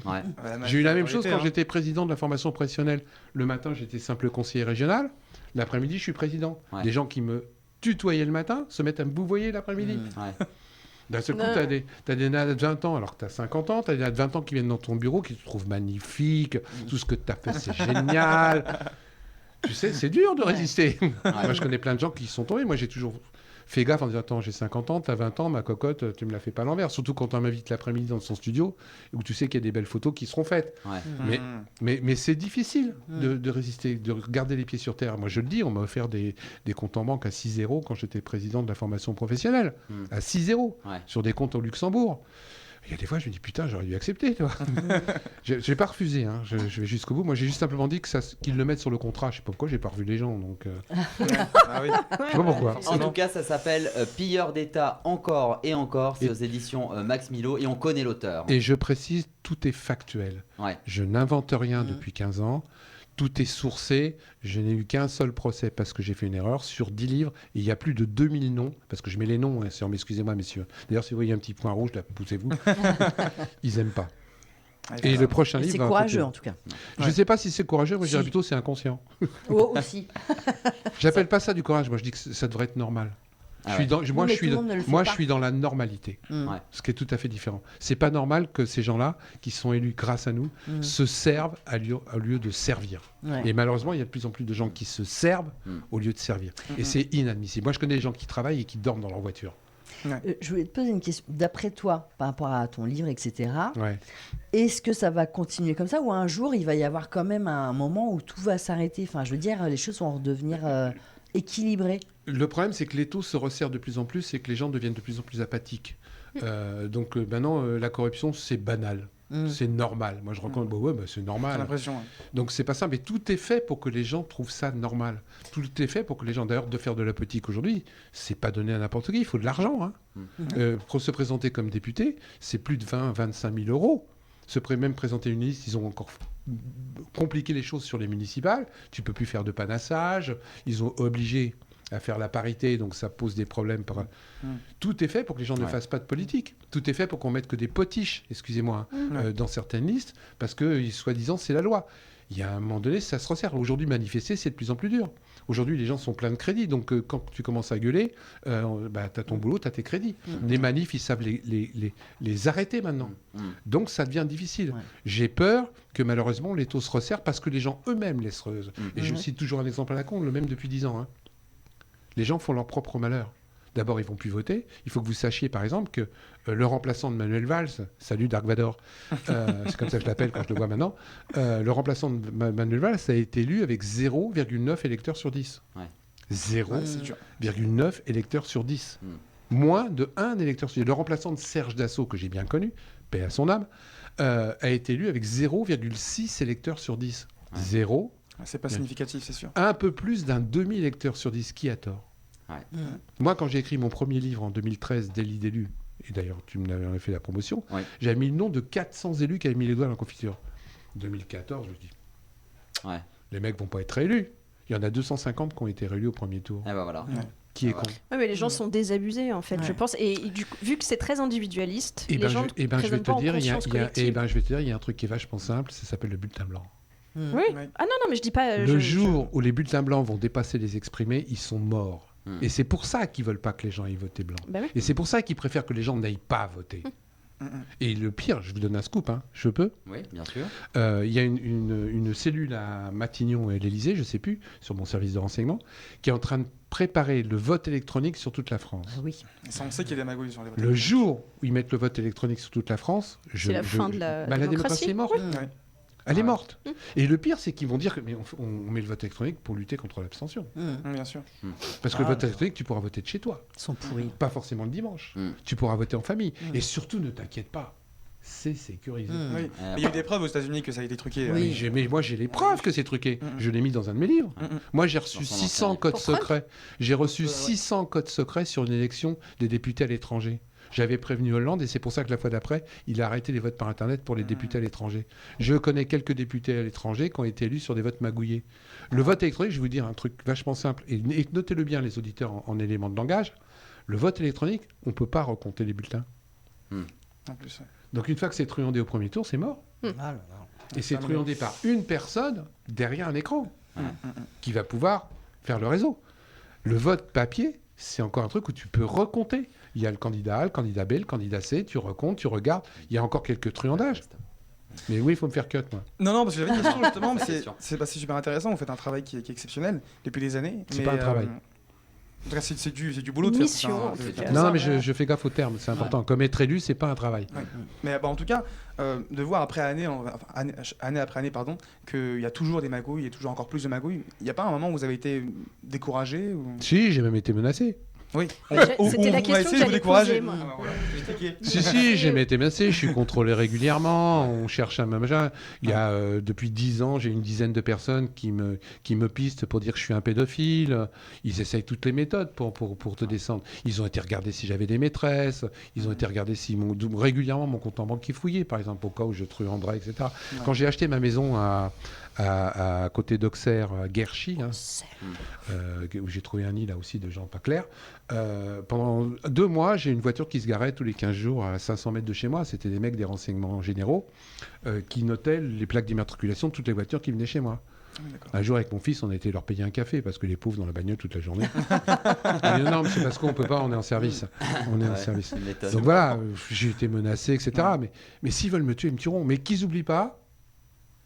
J'ai eu la même chose quand j'étais président de la formation professionnelle. Le matin, j'étais simple conseiller régional. L'après-midi, je suis président. Des gens qui me tutoyer le matin, se mettre à me bouvoyer l'après-midi. Ouais. D'un seul coup, t'as des nanas de 20 ans alors que t'as 50 ans, t'as des nanas de 20 ans qui viennent dans ton bureau, qui te trouvent magnifique, tout ce que t'as fait, c'est génial. Tu sais, c'est dur de résister. Moi, je connais plein de gens qui y sont tombés. Moi, j'ai toujours fait gaffe en disant, attends, j'ai 50 ans, t'as 20 ans, ma cocotte, tu me la fais pas à l'envers. Surtout quand on m'invite l'après-midi dans son studio, où tu sais qu'il y a des belles photos qui seront faites. Ouais. Mais c'est difficile de résister, de garder les pieds sur terre. Moi, je le dis, on m'a offert des comptes en banque à 6-0 quand j'étais président de la formation professionnelle. À 6-0, sur des comptes au Luxembourg. Il y a des fois, je me dis, putain, j'aurais dû accepter. Je n'ai pas refusé, hein. Je vais jusqu'au bout. Moi, j'ai juste simplement dit qu'ils le mettent sur le contrat. Je sais pas pourquoi, j'ai pas revu les gens. Donc, Ah oui. je sais pas pourquoi. En tout cas, ça s'appelle Pilleurs d'État encore et encore. C'est aux éditions Max Milo et on connaît l'auteur. Et je précise, tout est factuel. Ouais. Je n'invente rien depuis 15 ans. Tout est sourcé. Je n'ai eu qu'un seul procès parce que j'ai fait une erreur sur 10 livres. Et il y a plus de 2000 noms, parce que je mets les noms, hein, excusez-moi, messieurs. D'ailleurs, si vous voyez un petit point rouge, là, poussez-vous. Ils n'aiment pas. Et le prochain livre... C'est courageux, en tout cas. Je ne sais pas si c'est courageux, moi je dirais plutôt c'est inconscient. Oh, aussi. J'appelle pas ça du courage, moi je dis que ça devrait être normal. Ah Moi, mais je tout le monde ne le fait je pas. suis dans la normalité, Ouais. ce qui est tout à fait différent. C'est pas normal que ces gens-là, qui sont élus grâce à nous, se servent au lieu de servir. Ouais. Et malheureusement, il y a de plus en plus de gens qui se servent au lieu de servir. Et c'est inadmissible. Moi, je connais des gens qui travaillent et qui dorment dans leur voiture. Je voulais te poser une question. D'après toi, par rapport à ton livre, etc., Ouais. est-ce que ça va continuer comme ça ou un jour, il va y avoir quand même un moment où tout va s'arrêter? Enfin, je veux dire, les choses vont redevenir équilibrées. Le problème, c'est que l'étau se resserre de plus en plus et que les gens deviennent de plus en plus apathiques. Donc maintenant, la corruption, c'est banal. C'est normal. Moi, je reconnais, c'est J'ai normal. l'impression. Ouais. Donc, c'est pas ça. Mais tout est fait pour que les gens trouvent ça normal. Tout est fait pour que les gens, d'ailleurs, de faire de la politique aujourd'hui, c'est pas donné à n'importe qui. Il faut de l'argent. Hein. Pour se présenter comme député, c'est plus de 20-25 000 euros. Même présenter une liste, ils ont encore compliqué les choses sur les municipales. Tu peux plus faire de panassage. Ils ont obligé à faire la parité, donc ça pose des problèmes. Tout est fait pour que les gens ne fassent pas de politique. Tout est fait pour qu'on mette que des potiches, excusez-moi, dans certaines listes, parce que, soi-disant, c'est la loi. Il y a un moment donné, ça se resserre. Aujourd'hui, manifester, c'est de plus en plus dur. Aujourd'hui, les gens sont pleins de crédits, donc quand tu commences à gueuler, tu as ton boulot, tu as tes crédits. Les manifs, ils savent les arrêter maintenant. Donc, ça devient difficile. Ouais. J'ai peur que, malheureusement, les taux se resserrent parce que les gens eux-mêmes laissent... Et je cite toujours un exemple à la con, le même depuis 10 ans. Hein. Les gens font leur propre malheur. D'abord, ils vont plus voter. Il faut que vous sachiez, par exemple, que le remplaçant de Manuel Valls, salut Dark Vador, c'est comme ça que je l'appelle quand je le vois maintenant, le remplaçant de Manuel Valls a été élu avec 0,9 électeurs sur 10. Ouais. 0,9 électeurs sur 10. Moins de 1 électeur sur 10. Le remplaçant de Serge Dassault, que j'ai bien connu, paix à son âme, a été élu avec 0,6 électeurs sur 10. Ouais. 0. C'est pas significatif, c'est sûr. Un peu plus d'un demi-électeur sur 10. Qui a tort? Moi, quand j'ai écrit mon premier livre en 2013, Délit d'élu, et d'ailleurs tu me l'avais fait la promotion, j'avais mis le nom de 400 élus qui avaient mis les doigts dans la confiture. 2014, je dis, les mecs vont pas être réélus. Il y en a 250 qui ont été réélus au premier tour. Et ben voilà. Qui est con? Ouais, mais les gens sont désabusés en fait, je pense. Et vu que c'est très individualiste, Et les gens je vais te dire, il y a a un truc qui est vachement simple, ça s'appelle le bulletin blanc. Oui. Ah non, mais je dis pas. Le jour où les bulletins blancs vont dépasser les exprimés, ils sont morts. Et c'est pour ça qu'ils veulent pas que les gens aillent voter blanc. Bah oui. Et c'est pour ça qu'ils préfèrent que les gens n'aillent pas voter. Et le pire, je vous donne un scoop, hein, je peux. Oui, bien sûr. Il y a une cellule à Matignon et l'Élysée, je sais plus, sur mon service de renseignement, qui est en train de préparer le vote électronique sur toute la France. Oui. Et ça, on sait qu'il y a des magouilles sur les votes. Le jour où ils mettent le vote électronique sur toute la France, c'est la fin de la la démocratie est morte. Ouais. Elle est morte. Et le pire, c'est qu'ils vont dire que mais on met le vote électronique pour lutter contre l'abstention. Bien sûr. Parce que le vote électronique, tu pourras voter de chez toi. Ils sont pourris. Pas forcément le dimanche. Tu pourras voter en famille. Et surtout, ne t'inquiète pas, c'est sécurisé. Oui. Il y a eu des preuves aux États-Unis que ça a été truqué. Oui. Mais moi, j'ai les preuves que c'est truqué. Je l'ai mis dans un de mes livres. Moi, j'ai reçu Dans son 600 ancien codes livre. secrets. J'ai reçu 600 codes secrets sur une élection des députés à l'étranger. J'avais prévenu Hollande et c'est pour ça que la fois d'après, il a arrêté les votes par Internet pour les députés à l'étranger. Je connais quelques députés à l'étranger qui ont été élus sur des votes magouillés. Le vote électronique, je vais vous dire un truc vachement simple, et notez-le bien les auditeurs en éléments de langage, le vote électronique, on ne peut pas recompter les bulletins. En plus, Donc une fois que c'est truandé au premier tour, c'est mort. Ah là là. Et c'est truandé par une personne derrière un écran qui va pouvoir faire le réseau. Le vote papier, c'est encore un truc où tu peux recompter. Il y a le candidat A, le candidat B, le candidat C, tu recomptes, tu regardes. Il y a encore quelques truandages. Mais oui, il faut me faire cut, moi. Non, parce que j'avais une question justement, mais Question. c'est super intéressant. Vous faites un travail qui est exceptionnel depuis des années. C'est mais, pas un travail. En tout cas, c'est du boulot de faire Mission, ça. en C'est- tout c'est- cas. Non, mais je fais gaffe aux termes, c'est important. Comme être élu, c'est pas un travail. Ouais. Mais en tout cas, de voir après année, année après année, qu'il y a toujours des magouilles et toujours encore plus de magouilles. Il n'y a pas un moment où vous avez été découragé ou... Si, j'ai même été menacé. Oui. C'était la question que j'allais poser, moi. Si, j'ai même été menacé, je suis contrôlé régulièrement, on cherche un machin. Il y a, depuis 10 ans, j'ai une dizaine de personnes qui me pistent pour dire que je suis un pédophile. Ils essayent toutes les méthodes pour te descendre. Ils ont été regardés si j'avais des maîtresses, ils ont été regardés si régulièrement mon compte en banque qui fouillait, par exemple, au cas où je truanderais, etc. Ouais. Quand j'ai acheté ma maison à côté d'Auxerre, à Guerchy, hein, où j'ai trouvé un nid là aussi de gens pas clairs. Pendant 2 mois, j'ai une voiture qui se garait tous les 15 jours à 500 mètres de chez moi. C'était des mecs des renseignements généraux qui notaient les plaques d'immatriculation de toutes les voitures qui venaient chez moi. Un jour, avec mon fils, on a été leur payer un café parce que les pauvres dans la bagnole toute la journée. Non, mais c'est parce qu'on peut pas, on est en service. On est en service. une méthode. Donc voilà, j'ai été menacé, etc. Mais s'ils veulent me tuer, ils me tueront. Mais qu'ils n'oublient pas,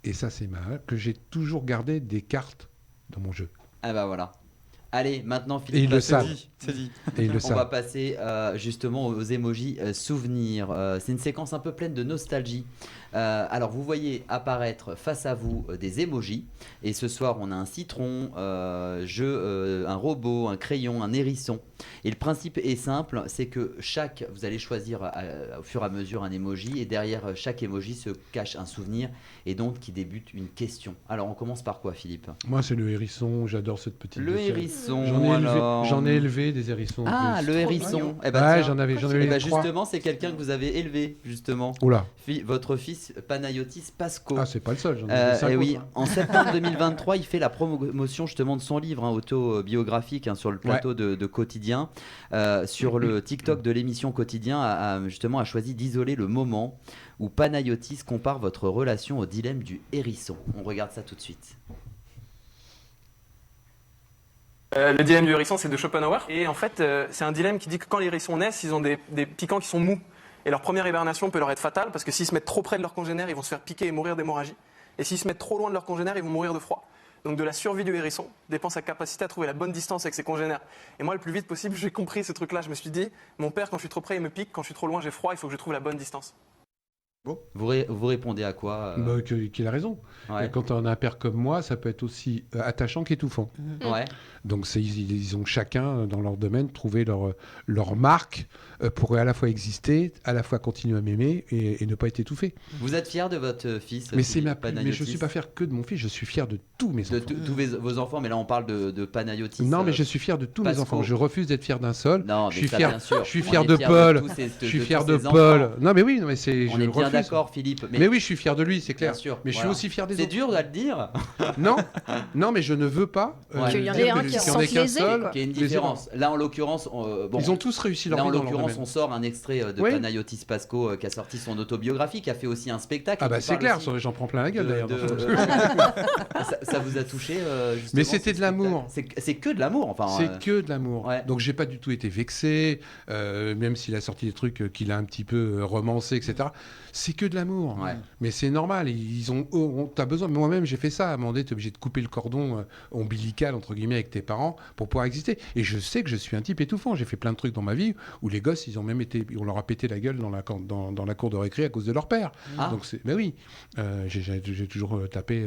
et ça c'est mal, que j'ai toujours gardé des cartes dans mon jeu. Ah bah voilà. Allez, maintenant Et Philippe, ils le C'est savent. dit, c'est dit. Et ils le on va savent. passer justement aux emojis souvenirs. C'est une séquence un peu pleine de nostalgie. Alors vous voyez apparaître face à vous des emojis. Et ce soir on a un citron, un robot, un crayon, un hérisson. Et le principe est simple, c'est que vous allez choisir au fur et à mesure un emoji. Et derrière chaque emoji se cache un souvenir. Et donc qui débute une question. Alors on commence par quoi Philippe? Moi c'est le hérisson, j'adore cette petite Le bestiole. hérisson. J'en alors. ai élevé des hérissons. en Ah, plus. le hérisson. Eh ben, Ouais, tiens. j'en avais Eh ben, eu 3. justement, c'est quelqu'un que vous avez élevé, justement. Oula, Votre fils Panayotis Pasco. c'est pas le seul, j'en ai eu 5 Eh oui, autres, hein. en septembre 2023, il fait la promotion justement de son livre autobiographique sur le plateau de Quotidien. Sur le TikTok de l'émission Quotidien, justement, a choisi d'isoler le moment où Panayotis compare votre relation au dilemme du hérisson. On regarde ça tout de suite. Le dilemme du hérisson, c'est de Schopenhauer. Et en fait, c'est un dilemme qui dit que quand les hérissons naissent, ils ont des piquants qui sont mous. Et leur première hibernation peut leur être fatale parce que s'ils se mettent trop près de leurs congénères, ils vont se faire piquer et mourir d'hémorragie. Et s'ils se mettent trop loin de leurs congénères, ils vont mourir de froid. Donc de la survie du hérisson dépend sa capacité à trouver la bonne distance avec ses congénères. Et moi, le plus vite possible, j'ai compris ce truc-là. Je me suis dit, mon père, quand je suis trop près, il me pique. Quand je suis trop loin, j'ai froid. Il faut que je trouve la bonne distance. Vous répondez à quoi Qu'il a raison. Ouais. Quand on a un père comme moi, ça peut être aussi attachant qu'étouffant. Ouais. Donc ils ont chacun dans leur domaine trouvé leur marque pour à la fois exister, à la fois continuer à m'aimer et ne pas être étouffé. Vous êtes fier de votre fils Mais c'est Philippe mais je Panayotis? suis pas fier que de mon fils, je suis fier de tous mes De enfants. tous vos enfants, mais là on parle de Panayotis. Non, mais je suis fier de tous mes Pasco. enfants. Je refuse d'être fier d'un seul. Non, je mais suis ça, fier. bien sûr. Je suis On fier est de fiers Paul. tous ces- Je suis tous fier de ces Paul. enfants. Non, mais oui, non, mais c'est. On je est le bien refuse. d'accord, Philippe. Mais oui, je suis fier de lui, c'est clair. Bien sûr. Mais je suis Voilà. aussi fier des C'est autres. dur à le dire. Non, non, mais je ne veux pas. Ouais. Qu'il y en ait dire un que- qui qu'il y se en ait sente qu'un lésé, seul. quoi. Il y a une Les différence. Là, en l'occurrence, bon, Ils ont tous réussi leur là, en vie dans leur l'occurrence, domaine. on sort un extrait de Oui. Panayotis Pasco qui a sorti son autobiographie, qui a fait aussi un spectacle. Ah bah qui c'est parle clair, aussi j'en prends plein la gueule d'ailleurs. de- dans ce- ça vous a touché justement, Mais c'était ce de l'amour. spectacle C'est que de l'amour, enfin. C'est que de l'amour. ouais. Donc j'ai pas du tout été vexé, même s'il a sorti des trucs qu'il a un petit peu romancé, etc. C'est que de l'amour. Ouais. Mais c'est normal. T'as besoin. Moi-même, j'ai fait ça. À un moment donné, t'es obligé de couper le cordon ombilical entre guillemets avec tes parents pour pouvoir exister. Et je sais que je suis un type étouffant. J'ai fait plein de trucs dans ma vie où les gosses, on leur a pété la gueule dans la cour de récré à cause de leur père. Ah. Donc ben oui, j'ai toujours tapé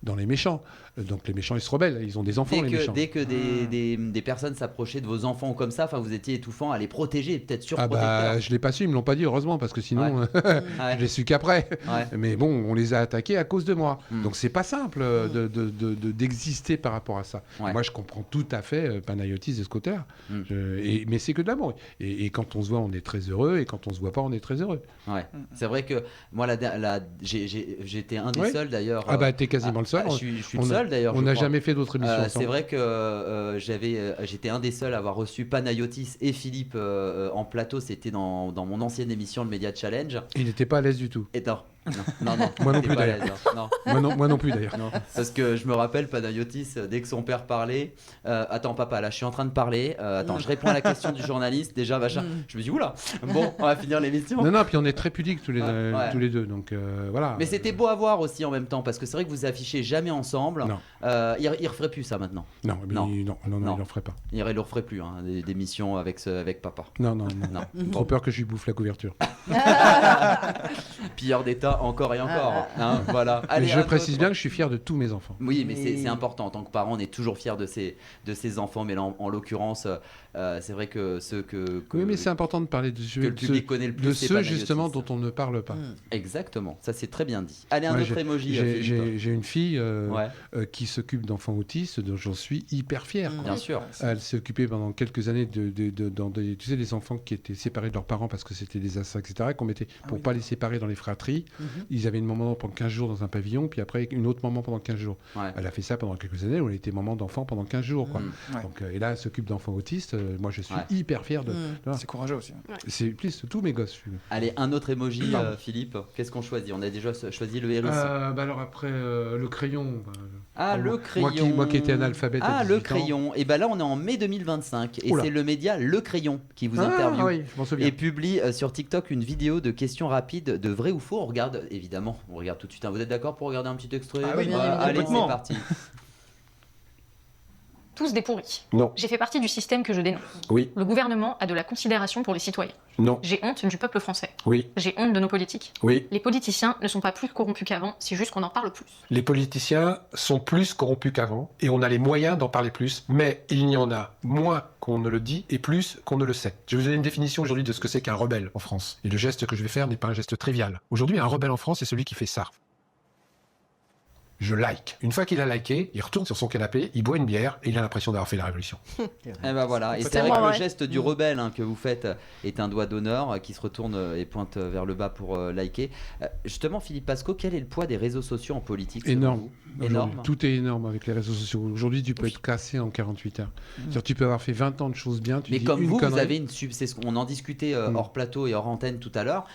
dans les méchants. Donc les méchants, ils se rebellent. Ils ont des enfants, les méchants. Dès que des personnes s'approchaient de vos enfants comme ça, enfin vous étiez étouffant à les protéger, peut-être Ah surprotecteur. bah je l'ai pas su, ils me l'ont pas dit heureusement parce que sinon Ouais. je l'ai su qu'après. Ouais. Mais bon, on les a attaqués à cause de moi. Mm. Donc c'est pas simple d'exister par rapport à ça. Ouais. Moi je comprends tout à fait Panayotis de ce côté-là. Mm. Mais c'est que de l'amour. Et quand on se voit, on est très heureux. Et quand on se voit pas, on est très heureux. Ouais. C'est vrai que moi, j'étais un des Ouais. seuls d'ailleurs. Ah bah t'es quasiment le seul. je suis le on a- seul d'ailleurs. On je n'a crois. jamais fait d'autres émissions C'est ensemble. vrai que j'étais un des seuls à avoir reçu Panayotis et Philippe en plateau. C'était dans mon ancienne émission, le Media Challenge. Il n'était pas à l'aise du tout. Et non. Non. Moi non t'es plus, pas à d'ailleurs. l'aise, hein. Non. Moi non plus d'ailleurs. Non, parce que je me rappelle, Panayotis, dès que son père parlait, attends papa, là je suis en train de parler, attends, je réponds à la question du journaliste, déjà machin. Je me dis oula, bon, on va finir l'émission. Non, puis on est très pudiques tous les Ouais. deux, donc voilà. Mais c'était beau à voir aussi en même temps, parce que c'est vrai que vous affichez jamais ensemble. Non. Il referait plus ça maintenant. Non, Non. il en ferait pas. Il le referait plus, hein, des missions avec papa. Non. Non. Trop peur que je lui bouffe la couverture. Pilleur d'État encore et encore. Hein, voilà. Mais Allez, je un précise autre. bien que je suis fier de tous mes enfants. Oui, mais c'est important. En tant que parent, on est toujours fier de ses enfants. Mais là, en l'occurrence, c'est vrai que ceux que Oui, mais c'est important de parler de le public connaît le plus, c'est ceux Panayotis. justement dont on ne parle pas. Exactement. Ça, c'est très bien dit. Allez, un Moi, autre emoji. Philippe. J'ai une fille Ouais, qui s'occupe d'enfants autistes, dont j'en suis hyper fier. bien sûr. Elle s'est occupée pendant quelques années dans des, tu sais, des enfants qui étaient séparés de leurs parents parce que c'était des assassins, etc. Qu'on mettait pour pas les séparer dans les fratries. Ils avaient une maman pendant 15 jours dans un pavillon, puis après une autre maman pendant 15 jours. Ouais. Elle a fait ça pendant quelques années, où elle était maman d'enfants pendant 15 jours. Quoi. Ouais. Donc, et là, elle s'occupe d'enfants autistes. Moi, je suis Ouais. hyper fier de. Voilà. C'est courageux aussi. C'est plus tous mes gosses. Allez, un autre emoji, Philippe. Qu'est-ce qu'on choisit? On a déjà choisi le hérisson. Alors après, le crayon. Le crayon. Moi qui étais analphabète à 18 le ans. crayon. Et ben là, on est en mai 2025. Et Oula. c'est le média Le Crayon qui vous interviewe. Oui, je m'en souviens. Et publie sur TikTok une vidéo de questions rapides de vrai ou faux. On regarde, évidemment, on regarde tout de suite. Vous êtes d'accord pour regarder un petit extrait? Ah oui, bien Allez, évidemment. c'est parti. Tous des pourris. Non. J'ai fait partie du système que je dénonce. Oui. Le gouvernement a de la considération pour les citoyens. Non. J'ai honte du peuple français. Oui. J'ai honte de nos politiques. Oui. Les politiciens ne sont pas plus corrompus qu'avant, c'est juste qu'on en parle plus. Les politiciens sont plus corrompus qu'avant et on a les moyens d'en parler plus, mais il y en a moins qu'on ne le dit et plus qu'on ne le sait. Je vais vous donner une définition aujourd'hui de ce que c'est qu'un rebelle en France. Et le geste que je vais faire n'est pas un geste trivial. Aujourd'hui, un rebelle en France, c'est celui qui fait ça. Je like. Une fois qu'il a liké, il retourne sur son canapé, il boit une bière et il a l'impression d'avoir fait la révolution. Et ben voilà. Et c'est vrai que le geste du rebelle que vous faites est un doigt d'honneur qui se retourne et pointe vers le bas pour liker. Justement, Philippe Pasco, quel est le poids des réseaux sociaux en politique selon Énorme. vous? Aujourd'hui, Énorme. tout est énorme avec les réseaux sociaux. Aujourd'hui, tu peux être cassé en 48 heures. C'est-à-dire, tu peux avoir fait 20 ans de choses bien. Tu Mais dis comme une vous connerie. avez une c'est ce qu'on en discutait hors plateau et hors antenne tout à l'heure.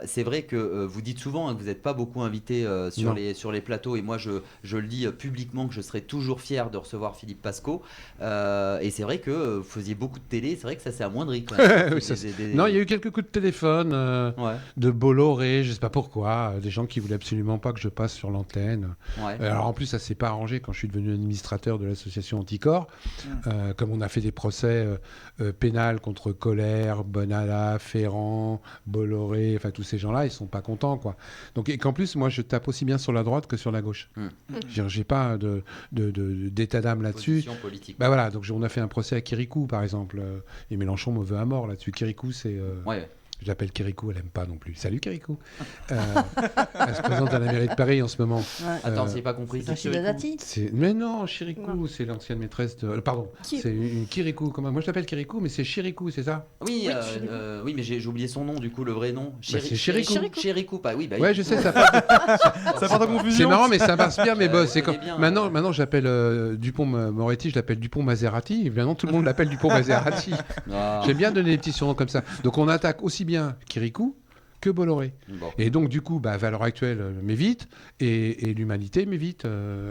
C'est vrai que vous dites souvent que vous n'êtes pas beaucoup invité sur les plateaux, et moi je le dis publiquement que je serai toujours fier de recevoir Philippe Pasco. Et c'est vrai que vous faisiez beaucoup de télé, c'est vrai que ça s'est amoindri. Quand même. Oui, ça, Non, il y a eu quelques coups de téléphone de Bolloré, je sais pas pourquoi, des gens qui voulaient absolument pas que je passe sur l'antenne. Ouais. Alors en plus, ça s'est pas arrangé quand je suis devenu administrateur de l'association Anticorps. Comme on a fait des procès pénals contre Colère, Bonalla, Ferrand, Bolloré, enfin tous ces gens-là, ils sont pas contents, quoi. Donc, et qu'en plus, moi, je tape aussi bien sur la droite que sur la gauche. J'ai pas d'état d'âme là-dessus. Position politique. Bah voilà, donc on a fait un procès à Kirikou, par exemple, et Mélenchon me veut à mort là-dessus. Kirikou, c'est... Ouais. Je l'appelle Kirikou, elle aime pas non plus. Salut Kirikou. Elle se présente à la mairie de Paris en ce moment. Attends, j'ai pas compris. Rachida Dati. Mais non, Chirikou, c'est l'ancienne maîtresse de... Pardon, c'est une Kirikou. Comment... Moi je l'appelle Kirikou, mais c'est Chirikou, c'est ça? Oui, oui, mais j'ai oublié son nom, du coup, le vrai nom. C'est Chirikou. Chirikou, pas oui. Bah, Ouais, je sais, ça part... Ça part en confusion. C'est marrant, mais ça passe bien, mais bon, c'est comme... bien, Maintenant, j'appelle Dupont-Moretti, je l'appelle Dupont-Maserati. Évidemment, tout le monde l'appelle Dupont-Maserati. Ah. J'aime bien donner des petits surnoms comme ça. Donc on attaque aussi bien Kirikou que Bolloré. Bon. Et donc du coup, à l'heure actuelle, m'évite, et l'humanité m'évite.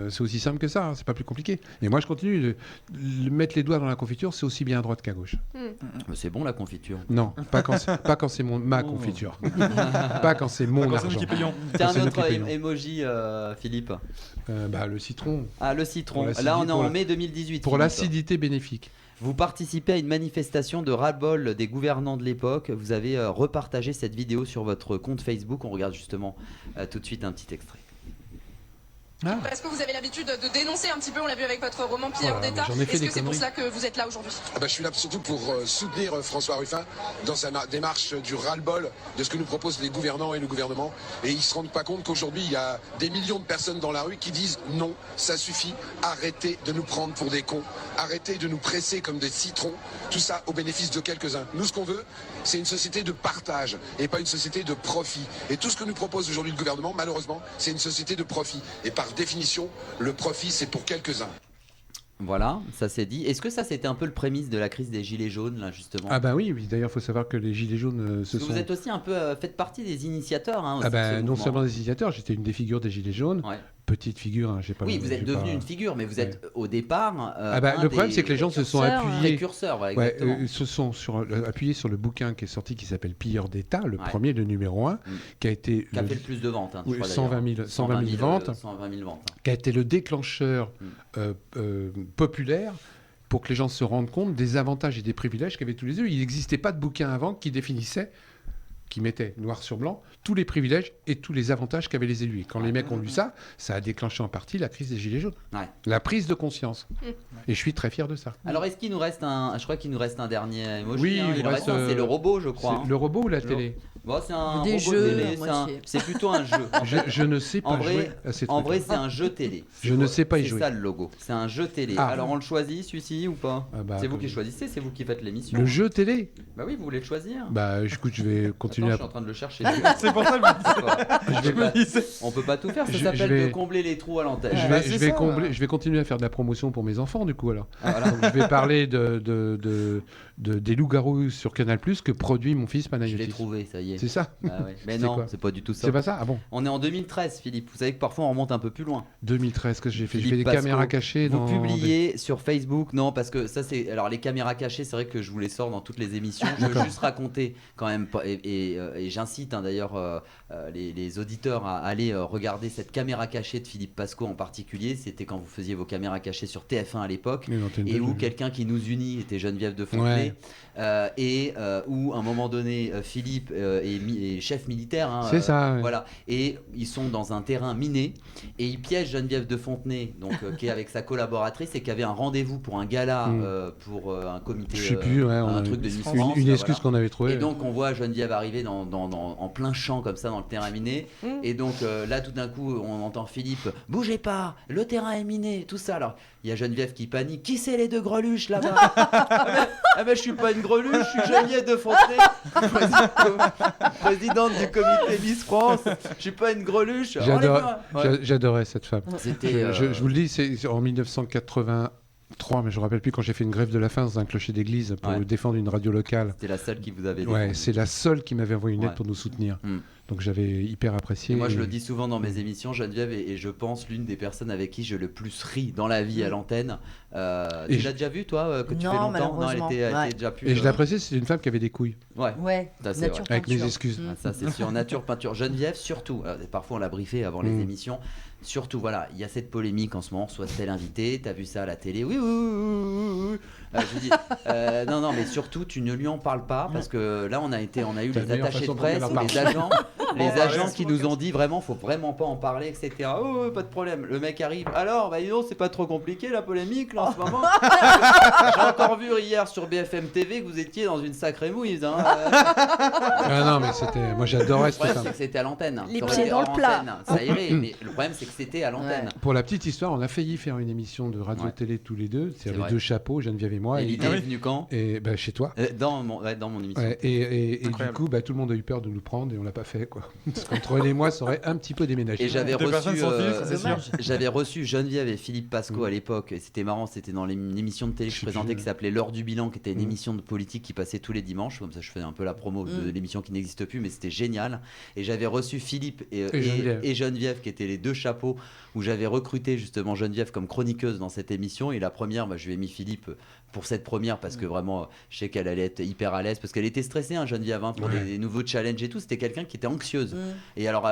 C'est aussi simple que ça, hein, c'est pas plus compliqué. Et moi, je continue de mettre les doigts dans la confiture, c'est aussi bien à droite qu'à gauche. C'est bon la confiture. Non, pas quand c'est ma confiture. Pas quand c'est mon Quand c'est argent. nous qui payons. Tiens, c'est un nous autre qui payons. emoji, Philippe. Le citron, Ah, le citron. Pour Là, on est en pour la- mai 2018. pour Philippe. l'acidité bénéfique. Vous participez à une manifestation de ras-le-bol des gouvernants de l'époque. Vous avez repartagé cette vidéo sur votre compte Facebook. On regarde justement tout de suite un petit extrait. Est-ce que vous avez l'habitude de dénoncer un petit peu, on l'a vu avec votre roman Pilleur Voilà, d'État, j'en ai fait est-ce des que c'est pour conneries. cela que vous êtes là aujourd'hui? Je suis là surtout pour soutenir François Ruffin dans sa démarche du ras-le-bol de ce que nous proposent les gouvernants et le gouvernement. Et ils ne se rendent pas compte qu'aujourd'hui, il y a des millions de personnes dans la rue qui disent non, ça suffit, arrêtez de nous prendre pour des cons, arrêtez de nous presser comme des citrons, tout ça au bénéfice de quelques-uns. Nous, ce qu'on veut, c'est une société de partage et pas une société de profit. Et tout ce que nous propose aujourd'hui le gouvernement, malheureusement, c'est une société de profit. Et par définition, le profit, c'est pour quelques-uns. Voilà, ça c'est dit. Est-ce que ça c'était un peu le prémisse de la crise des gilets jaunes là justement? Ah bah oui. D'ailleurs, il faut savoir que les gilets jaunes Parce que vous êtes aussi un peu faites partie des initiateurs. Hein, Ah bah, aussi, non seulement des initiateurs, j'étais une des figures des gilets jaunes. Ouais. Petite figure, hein, j'ai pas. Oui, vous êtes j'ai devenu pas- une figure, mais vous êtes au départ. Ah bah, le problème, c'est que les gens se sont appuyés. Précurseurs, voilà, Ouais, exactement. ils se sont appuyés sur le bouquin qui est sorti, qui s'appelle Pilleurs d'État, le premier, le numéro 1, qui a été Qui a fait le plus de ventes. Hein, je oui, crois, 120 000 ventes. 120 000 ventes. Qui a été le déclencheur populaire pour que les gens se rendent compte des avantages et des privilèges qu'avaient tous les élus. Il n'existait pas de bouquin avant qui définissait, qui mettait noir sur blanc tous les privilèges et tous les avantages qu'avaient les élus. Et quand les mecs ont lu ça, ça a déclenché en partie la crise des Gilets jaunes. Ouais. La prise de conscience. Et je suis très fier de ça. Alors, est-ce qu'il nous reste un... Je crois qu'il nous reste un dernier emoji. Oui, hein. Il reste un, c'est le robot, je crois. C'est le robot ou la télé? Bon, c'est un Des robot jeux, télé, c'est plutôt un jeu. Je ne sais pas En jouer vrai, à ces en trucs-là. vrai, c'est un jeu télé. Je ne sais pas y jouer. C'est ça le logo. C'est un jeu télé. Ah. Alors on le choisit celui-ci ou pas? Ah bah, c'est vous qui choisissez, c'est vous qui faites l'émission. Le jeu télé? Bah oui, vous voulez le choisir. Bah écoute, je vais continuer Attends, je suis en train de le chercher. C'est pour ça que je me disais. On peut pas tout faire, ça Je s'appelle vais- de combler les trous à l'antenne. Je vais continuer à faire de la promotion pour mes enfants, du coup, alors. Ah, voilà. Donc, je vais parler des loups-garous sur Canal+, que produit mon fils Je Panayotis. l'ai trouvé, ça y est. C'est ça? Ah ouais. Mais C'est non, quoi c'est pas du tout ça. C'est pas ça? Ah bon? On est en 2013, Philippe. Vous savez que parfois on remonte un peu plus loin. 2013, qu'est-ce que j'ai fait? J'ai fait Philippe des Pasco, caméras cachées vous dans... publiez sur Facebook, non, parce que ça c'est... Alors les caméras cachées, c'est vrai que je vous les sors dans toutes les émissions. Je veux juste raconter quand même, et j'incite d'ailleurs les auditeurs à aller regarder cette caméra cachée de Philippe Pasco en particulier. C'était quand vous faisiez vos caméras cachées sur TF1 à l'époque, Oui, l'antenne et de- où quelqu'un qui nous unit était Geneviève de Fontenay, et où à un moment donné, Philippe est chef militaire. Hein, C'est ça, ouais. Voilà, et ils sont dans un terrain miné, et ils piègent Geneviève de Fontenay, donc, qui est avec sa collaboratrice, et qui avait un rendez-vous pour un gala, pour un comité, Je sais plus, ouais, un on a truc de Miss une France, excuse voilà. qu'on avait trouvée. Et donc on voit Geneviève arriver en plein champ comme ça dans le terrain miné. Et donc là tout d'un coup on entend Philippe, bougez pas, le terrain est miné, tout ça. Alors il y a Geneviève qui panique, qui c'est les deux greluches là-bas? Ah ben je suis pas une greluche, je suis Geneviève de Fontenay, présidente du comité Miss France. Je suis pas une greluche. J'adorais cette femme. C'était, Je vous le dis, c'est en 1983, mais je me rappelle plus, quand j'ai fait une grève de la faim dans un clocher d'église pour défendre une radio locale. C'était la seule qui vous avait Ouais, défendu. c'est la seule qui m'avait envoyé une lettre Ouais. pour nous soutenir. Mm. Donc j'avais hyper apprécié. Et moi, je le dis souvent dans mes émissions, Geneviève est, je pense, l'une des personnes avec qui je le plus ris dans la vie à l'antenne. Tu l'as déjà vu, toi, que tu Non, fais longtemps? Non, malheureusement. elle Ouais. était déjà plus. Et je l'appréciais, c'est une femme qui avait des couilles. Ouais, Ouais, ça, c'est nature vrai. Avec mes peinture. excuses. Ah, ça, c'est sur nature, peinture. Geneviève, surtout. Parfois, on l'a briefé avant les émissions. Surtout, voilà, il y a cette polémique en ce moment. Soit tel invité, t'as vu ça à la télé? Oui, oui, oui, oui. Je dis, non, mais surtout, tu ne lui en parles pas parce que là, on a eu la les meilleure attachés de façon de presse, prendre ou la les agents qui nous ont dit vraiment, faut vraiment pas en parler, etc. Oh, pas de problème. Le mec arrive. Alors, bah, dis donc, c'est pas trop compliqué la polémique là en ce moment. J'ai encore vu hier sur BFM TV que vous étiez dans une sacrée mouise. Hein. Ah non, mais c'était. Moi, j'adorais Le cette problème, femme. c'est que c'était à l'antenne. Les Ça aurait pieds été dans hors le plat. antenne, ça irait, mais le problème, c'est que c'était à l'antenne. Pour la petite histoire, on a failli faire une émission de radio-télé tous les deux. C'est C'est avec vrai. deux chapeaux, Geneviève et moi. Et l'idée est venue quand? Et ben, chez toi. Dans mon émission. Ouais, et du Incroyable. coup, bah, tout le monde a eu peur de nous prendre et on l'a pas fait, quoi. Parce qu'entre elle et moi, ça aurait un petit peu déménagé. Et j'avais Deux personnes reçu, sans filtre, c'est sûr. Dommage. j'avais reçu Geneviève et Philippe Pasco à l'époque. Et c'était marrant, c'était dans une émission de télé que je Je sais présentais plus. qui s'appelait L'heure du bilan, qui était une émission de politique qui passait tous les dimanches. Comme ça, je faisais un peu la promo de l'émission qui n'existe plus, mais c'était génial. Et j'avais reçu Philippe et Geneviève, qui étaient les deux chapeaux, où j'avais recruté justement Geneviève comme chroniqueuse dans cette émission. Et la première, bah, je lui ai mis Philippe pour cette première parce que vraiment, je sais qu'elle allait être hyper à l'aise parce qu'elle était stressée, hein, Geneviève, hein, pour les nouveaux challenges et tout. C'était quelqu'un qui était anxieuse. Et alors,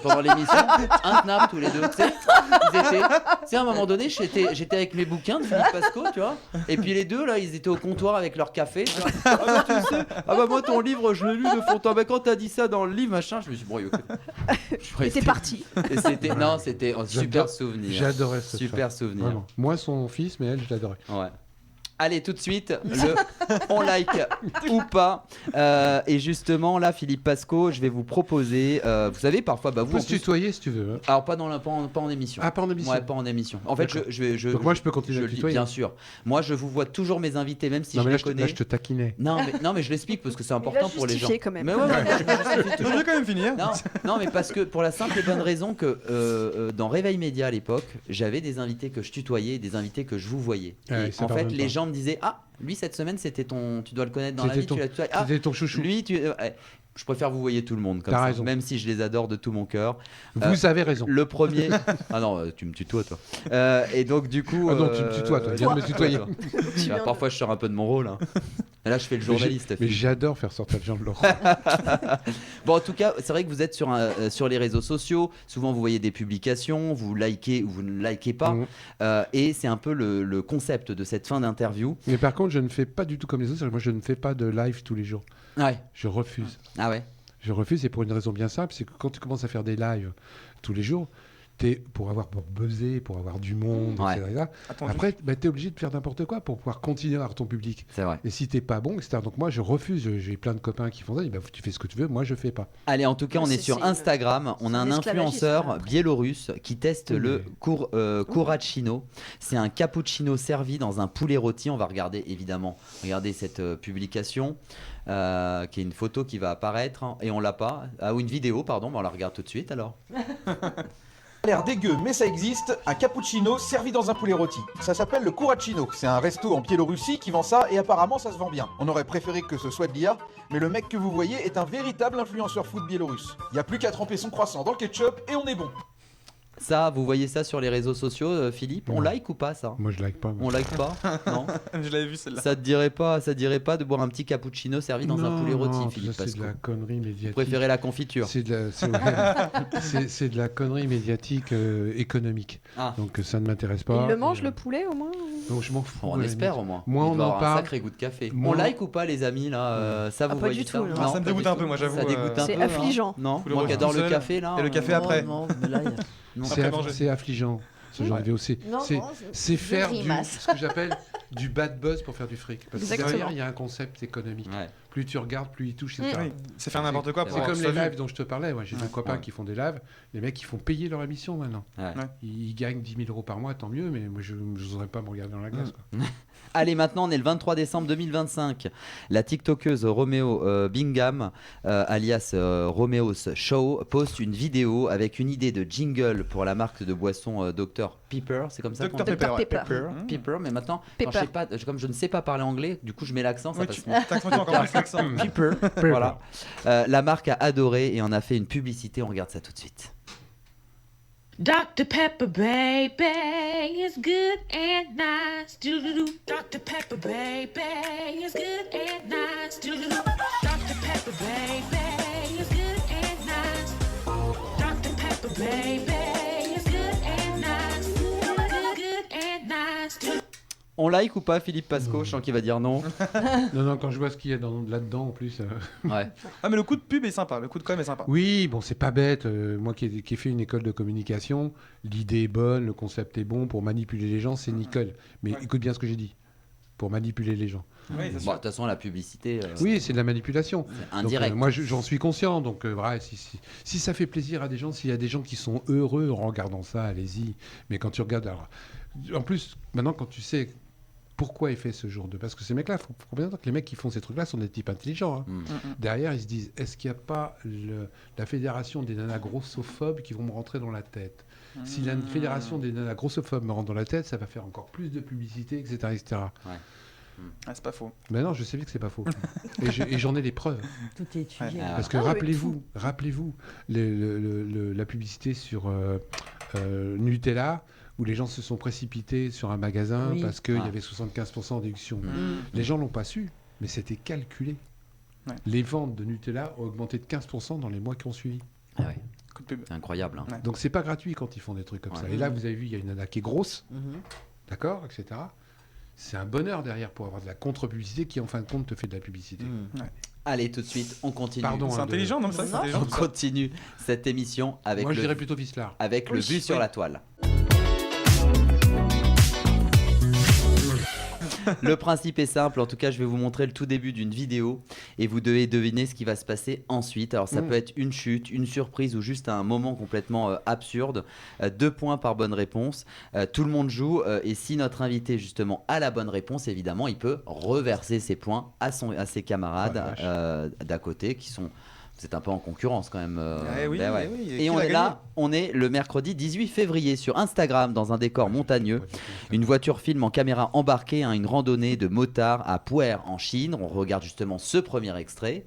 pendant l'émission, intenable tous les deux. Tu sais, à un moment donné, j'étais avec mes bouquins de Philippe Pasco, tu vois. Et puis les deux là, ils étaient au comptoir avec leur café. Tu vois. Ah bah, tu sais, moi ton livre, je l'ai lu de fond en comble. Quand t'as dit ça dans le livre, machin, je me suis dit, bon, écoute. Et t'es parti. Et c'était un super souvenir. J'adorais cette Super femme. souvenir. Vraiment. Moi, son fils, mais elle, je l'adorais. Ouais. Allez, tout de suite, on like ou pas. Et justement, là, Philippe Pasco, je vais vous proposer. Vous savez, parfois, vous. On peut se tutoyer si tu veux. Hein. Alors, pas en émission. Ah, pas en émission. Ouais, pas en émission. En fait, donc moi, je peux continuer à tutoyer. Bien sûr. Moi, je vous vois toujours mes invités, même si non, je mais les connais. Là, je te taquinais. Non, mais je l'explique parce que c'est important pour les gens. Quand même. Mais ouais, Je vais quand même finir. Non, mais parce que pour la simple et bonne raison que dans Réveil Média à l'époque, j'avais des invités que je tutoyais et des invités que je vous voyais. Ouais, et en fait, les gens me disaient lui cette semaine c'était tu dois le connaître dans la vie, tu l'as tutoyé. C'était ton chouchou. Lui, je préfère vous voyez tout le monde comme T'as ça, raison. même si je les adore de tout mon cœur. Vous avez raison. Le premier. Ah non, tu me tutoies toi. Et donc du coup. Ah non, tu me tutoies toi. Viens de me tutoyer. Parfois je sors un peu de mon rôle. Hein. Là, je fais le journaliste. Mais j'adore faire sortir les gens de leur. Bon, en tout cas, c'est vrai que vous êtes sur les réseaux sociaux. Souvent, vous voyez des publications, vous likez ou vous ne likez pas. Et c'est un peu le concept de cette fin d'interview. Mais par contre, je ne fais pas du tout comme les autres. Moi, je ne fais pas de live tous les jours. Ouais. Je refuse. Ah ouais. Je refuse et pour une raison bien simple, c'est que quand tu commences à faire des lives tous les jours, pour buzzer, pour avoir du monde, etc. Après, tu es obligé de faire n'importe quoi pour pouvoir continuer à avoir ton public. C'est vrai. Et si t'es pas bon, etc. Donc moi, je refuse. J'ai plein de copains qui font ça. Ils disent, tu fais ce que tu veux. Moi, je fais pas. Allez, en tout cas, on est sur Instagram. On a un influenceur biélorusse qui teste le Curacino. C'est un cappuccino servi dans un poulet rôti. On va regarder, évidemment, cette publication. Qui est une photo qui va apparaître. Et on l'a pas. Ou une vidéo, pardon. On la regarde tout de suite, alors. Ça a l'air dégueu, mais ça existe, un cappuccino servi dans un poulet rôti. Ça s'appelle le Curacino. C'est un resto en Biélorussie qui vend ça et apparemment ça se vend bien. On aurait préféré que ce soit de l'IA, mais le mec que vous voyez est un véritable influenceur food biélorusse. Il n'y a plus qu'à tremper son croissant dans le ketchup et on est bon. Ça, vous voyez ça sur les réseaux sociaux, Philippe? On like ou pas ça? Moi, je like pas. On like pas? Non. Je l'avais vu celle-là. Ça te dirait pas de boire un petit cappuccino servi dans un poulet rôti, Philippe Pasco? C'est de la connerie médiatique. Vous préférez la confiture? C'est de la connerie médiatique économique. Donc ça ne m'intéresse pas. Il le mange le poulet au moins? Donc je m'en fous. On espère au moins. Moi, on en parle. Un sacré goût de café. On like ou pas les amis là? Ça vous voyez ça? Non, ça me dégoûte un peu, moi j'avoue. Ça dégoûte un peu. C'est affligeant. Non, moi qui adore le café là. Et le café après. C'est affligeant. Ce genre de VOC. C'est faire ce que j'appelle du bad buzz pour faire du fric. Parce que derrière, il y a un concept économique. Ouais. Plus tu regardes, plus il touche, etc. Oui, c'est faire n'importe quoi. C'est comme les lives dont je te parlais. Moi, j'ai des copains qui font des lives. Les mecs, ils font payer leur émission maintenant. Ouais. Ils gagnent 10 000 € par mois, tant mieux. Mais moi, je n'oserais pas me regarder dans la glace. Quoi. Allez, maintenant, on est le 23 décembre 2025. La TikTokeuse Romeo Bingham, alias Romeo's Show, poste une vidéo avec une idée de jingle pour la marque de boisson Dr Pepper. C'est comme ça qu'on dit? Dr Pepper. Pepper. Mais maintenant, comme je ne sais pas parler anglais, du coup, je mets l'accent. Ça passe. T'accentues encore plus l'accent. Pepper. Voilà. La marque a adoré et en a fait une publicité. On regarde ça tout de suite. Dr. Pepper, baby, is good and nice. Doo-doo-doo. Dr. Pepper, baby, is good and nice. Doo-doo-doo. Dr. Pepper, baby, is good and nice. Dr. Pepper, baby, is good and nice. Good and nice. On like ou pas, Philippe Pasco? Je sens qu'il va dire non. Non, quand je vois ce qu'il y a là-dedans en plus. Ouais. Ah, mais le coup de pub est sympa. Le coup de com est sympa. Oui, bon, c'est pas bête. Moi qui ai fait une école de communication, l'idée est bonne, le concept est bon. Pour manipuler les gens, c'est nickel. Mais écoute bien ce que j'ai dit. Pour manipuler les gens. Oui, de toute façon, la publicité. Oui, c'est de la manipulation. Indirect. Donc, moi, j'en suis conscient. Donc, si ça fait plaisir à des gens, s'il y a des gens qui sont heureux en regardant ça, allez-y. Mais quand tu regardes. Alors, en plus, maintenant, quand tu sais. Pourquoi il fait ce genre de... Parce que ces mecs-là, il faut bien dire que les mecs qui font ces trucs-là sont des types intelligents. Hein. Derrière, ils se disent, est-ce qu'il n'y a pas la fédération des nanas grossophobes qui vont me rentrer dans la tête? Si la fédération des nanas grossophobes me rentre dans la tête, ça va faire encore plus de publicité, etc. etc. Ouais. Ah, c'est pas faux. Mais non, je sais bien que c'est pas faux. et j'en ai les preuves. Tout est étudié. Parce que rappelez-vous la publicité sur Nutella, où les gens se sont précipités sur un magasin parce qu'il y avait 75% de déduction. Les gens l'ont pas su, mais c'était calculé. Ouais. Les ventes de Nutella ont augmenté de 15% dans les mois qui ont suivi. Ah ouais. C'est incroyable. Hein. Ouais. Donc c'est pas gratuit quand ils font des trucs comme ça. Et là, vous avez vu, il y a une nana qui est grosse, d'accord, etc. C'est un bonheur derrière pour avoir de la contre-publicité qui, en fin de compte, te fait de la publicité. Ouais. Allez, tout de suite, on continue. Pardon, c'est intelligent, non, ça, c'est intelligent. On continue cette émission avec Moi, je dirais plutôt Vislar. Avec le vu sur la toile. Le principe est simple, en tout cas je vais vous montrer le tout début d'une vidéo et vous devez deviner ce qui va se passer ensuite. Alors ça peut être une chute, une surprise ou juste un moment complètement absurde. 2 points par bonne réponse. Tout le monde joue et si notre invité justement a la bonne réponse, évidemment il peut reverser ses points à ses camarades d'à côté qui sont... C'est un peu en concurrence quand même. Et on est là, on est le mercredi 18 février sur Instagram dans un décor montagneux. Une voiture filme en caméra embarquée une randonnée de motards à Pu'er en Chine. On regarde justement ce premier extrait.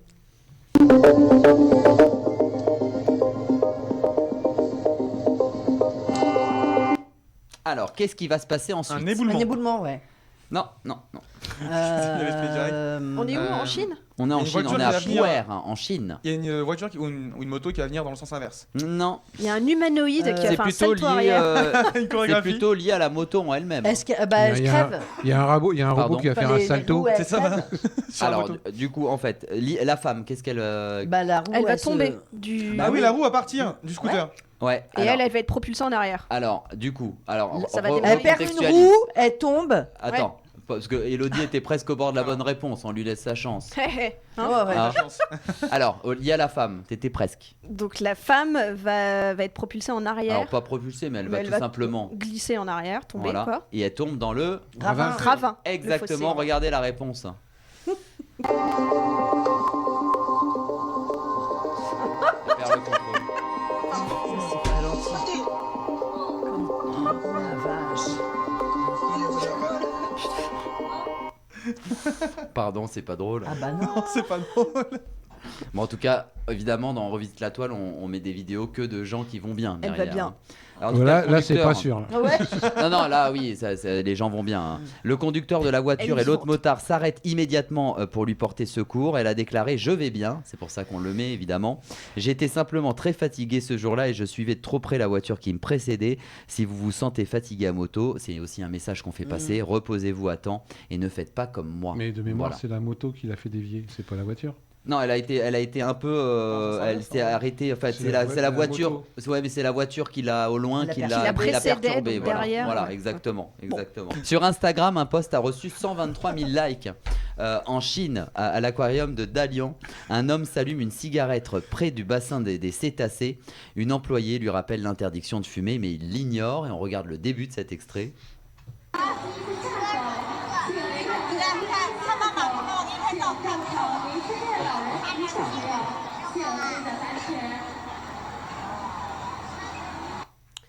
Alors, qu'est-ce qui va se passer ensuite? Un éboulement. Un éboulement, ouais. Non. On est où en Chine? On est en Chine, on est à Pu'er, en Chine. Il y a une voiture ou une moto qui va venir dans le sens inverse. Non. Il y a un humanoïde qui a fait un salto lié, arrière. c'est plutôt lié à la moto en elle-même. Est-ce que elle crève? Il y a un robot qui va faire un salto. roues, C'est ça. Alors, du coup, en fait, la femme, qu'est-ce qu'elle... la roue, Elle va tomber du. Bah oui, la roue va partir du scooter. Ouais. Et elle va être propulsée en arrière. Alors, du coup, Ça va elle perd une roue, elle tombe. Attends, parce que Elodie était presque au bord de la bonne réponse, on lui laisse sa chance. Hein Alors, il y a la femme, t'étais presque. Donc la femme va être propulsée en arrière. Alors, pas propulsée, mais elle va tout simplement glisser en arrière, tomber voilà. quoi. Et elle tombe dans le ravin. Exactement, regardez la réponse. Perd le contrôle. Pardon, c'est pas drôle. Ah bah non, c'est pas drôle. Bon, en tout cas, évidemment, dans Revisite la toile, on met des vidéos que de gens qui vont bien. Elle derrière, va bien. Alors, Là, c'est pas sûr. Là. Ouais. Non, là, oui, les gens vont bien. Hein. Le conducteur de la voiture et l'autre motard s'arrêtent immédiatement pour lui porter secours. Elle a déclaré « Je vais bien ». C'est pour ça qu'on le met, évidemment. « J'étais simplement très fatigué ce jour-là et je suivais de trop près la voiture qui me précédait. Si vous vous sentez fatigué à moto, c'est aussi un message qu'on fait passer. Reposez-vous à temps et ne faites pas comme moi. » Mais de mémoire, c'est la moto qui l'a fait dévier, c'est pas la voiture. Non, elle a été un peu. Elle s'est arrêtée. En fait, c'est la voiture. Ouais, mais c'est la voiture qui l'a au loin, qui l'a perturbée. Voilà, exactement. Bon. Sur Instagram, un post a reçu 123 000 likes. En Chine, à l'aquarium de Dalian, un homme s'allume une cigarette près du bassin des cétacés. Une employée lui rappelle l'interdiction de fumer, mais il l'ignore. Et on regarde le début de cet extrait.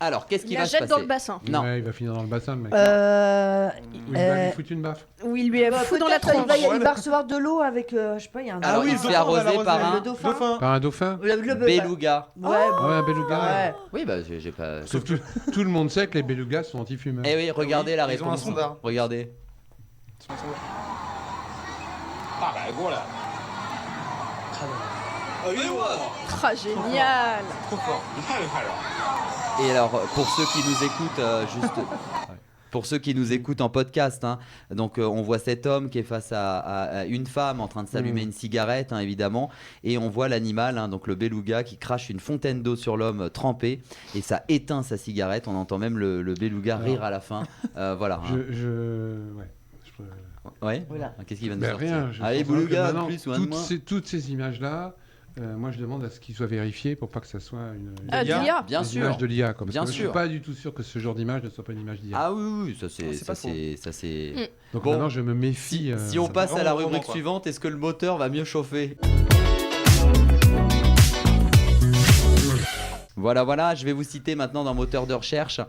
Alors, qu'est-ce qui va se passer? Il la jette dans le bassin. Non. Ouais, il va finir dans le bassin, le mec. Il va lui foutre une baffe. Oui, il lui a foutu dans la tronche. Il va recevoir de l'eau avec, je sais pas, il y a un. Alors, il se fait arroser par un dauphin. Par un dauphin. Le beluga. Ouais, un beluga. Ouais. Oui, bah j'ai pas. Sauf que tout le monde sait que les belugas sont anti-fumeurs. Eh oui, regardez la Ils ont un réponse. sondard. Regardez. Ah, génial. Trop fort. Et alors, pour ceux qui nous écoutent, pour ceux qui nous écoutent en podcast, hein, donc on voit cet homme qui est face à une femme en train de s'allumer une cigarette, hein, évidemment, et on voit l'animal, hein, donc le beluga, qui crache une fontaine d'eau sur l'homme trempé, et ça éteint sa cigarette. On entend même le beluga rire à la fin. Voilà. Hein. Ouais. Voilà. Qu'est-ce qu'il va nous sortir? Rien. Allez, beluga, plus ou un de moins. Toutes ces images-là. Moi, je demande à ce qu'ils soient vérifiés pour pas que ça soit une l'IA, bien sûr. image de l'IA. Parce bien que sûr. je suis pas du tout sûr que ce genre d'image ne soit pas une image d'IA. Ah oui, ça c'est. Donc bon, maintenant, je me méfie. Si on passe à la rubrique suivante, est-ce que le moteur va mieux chauffer? Voilà, je vais vous citer maintenant dans moteur de recherche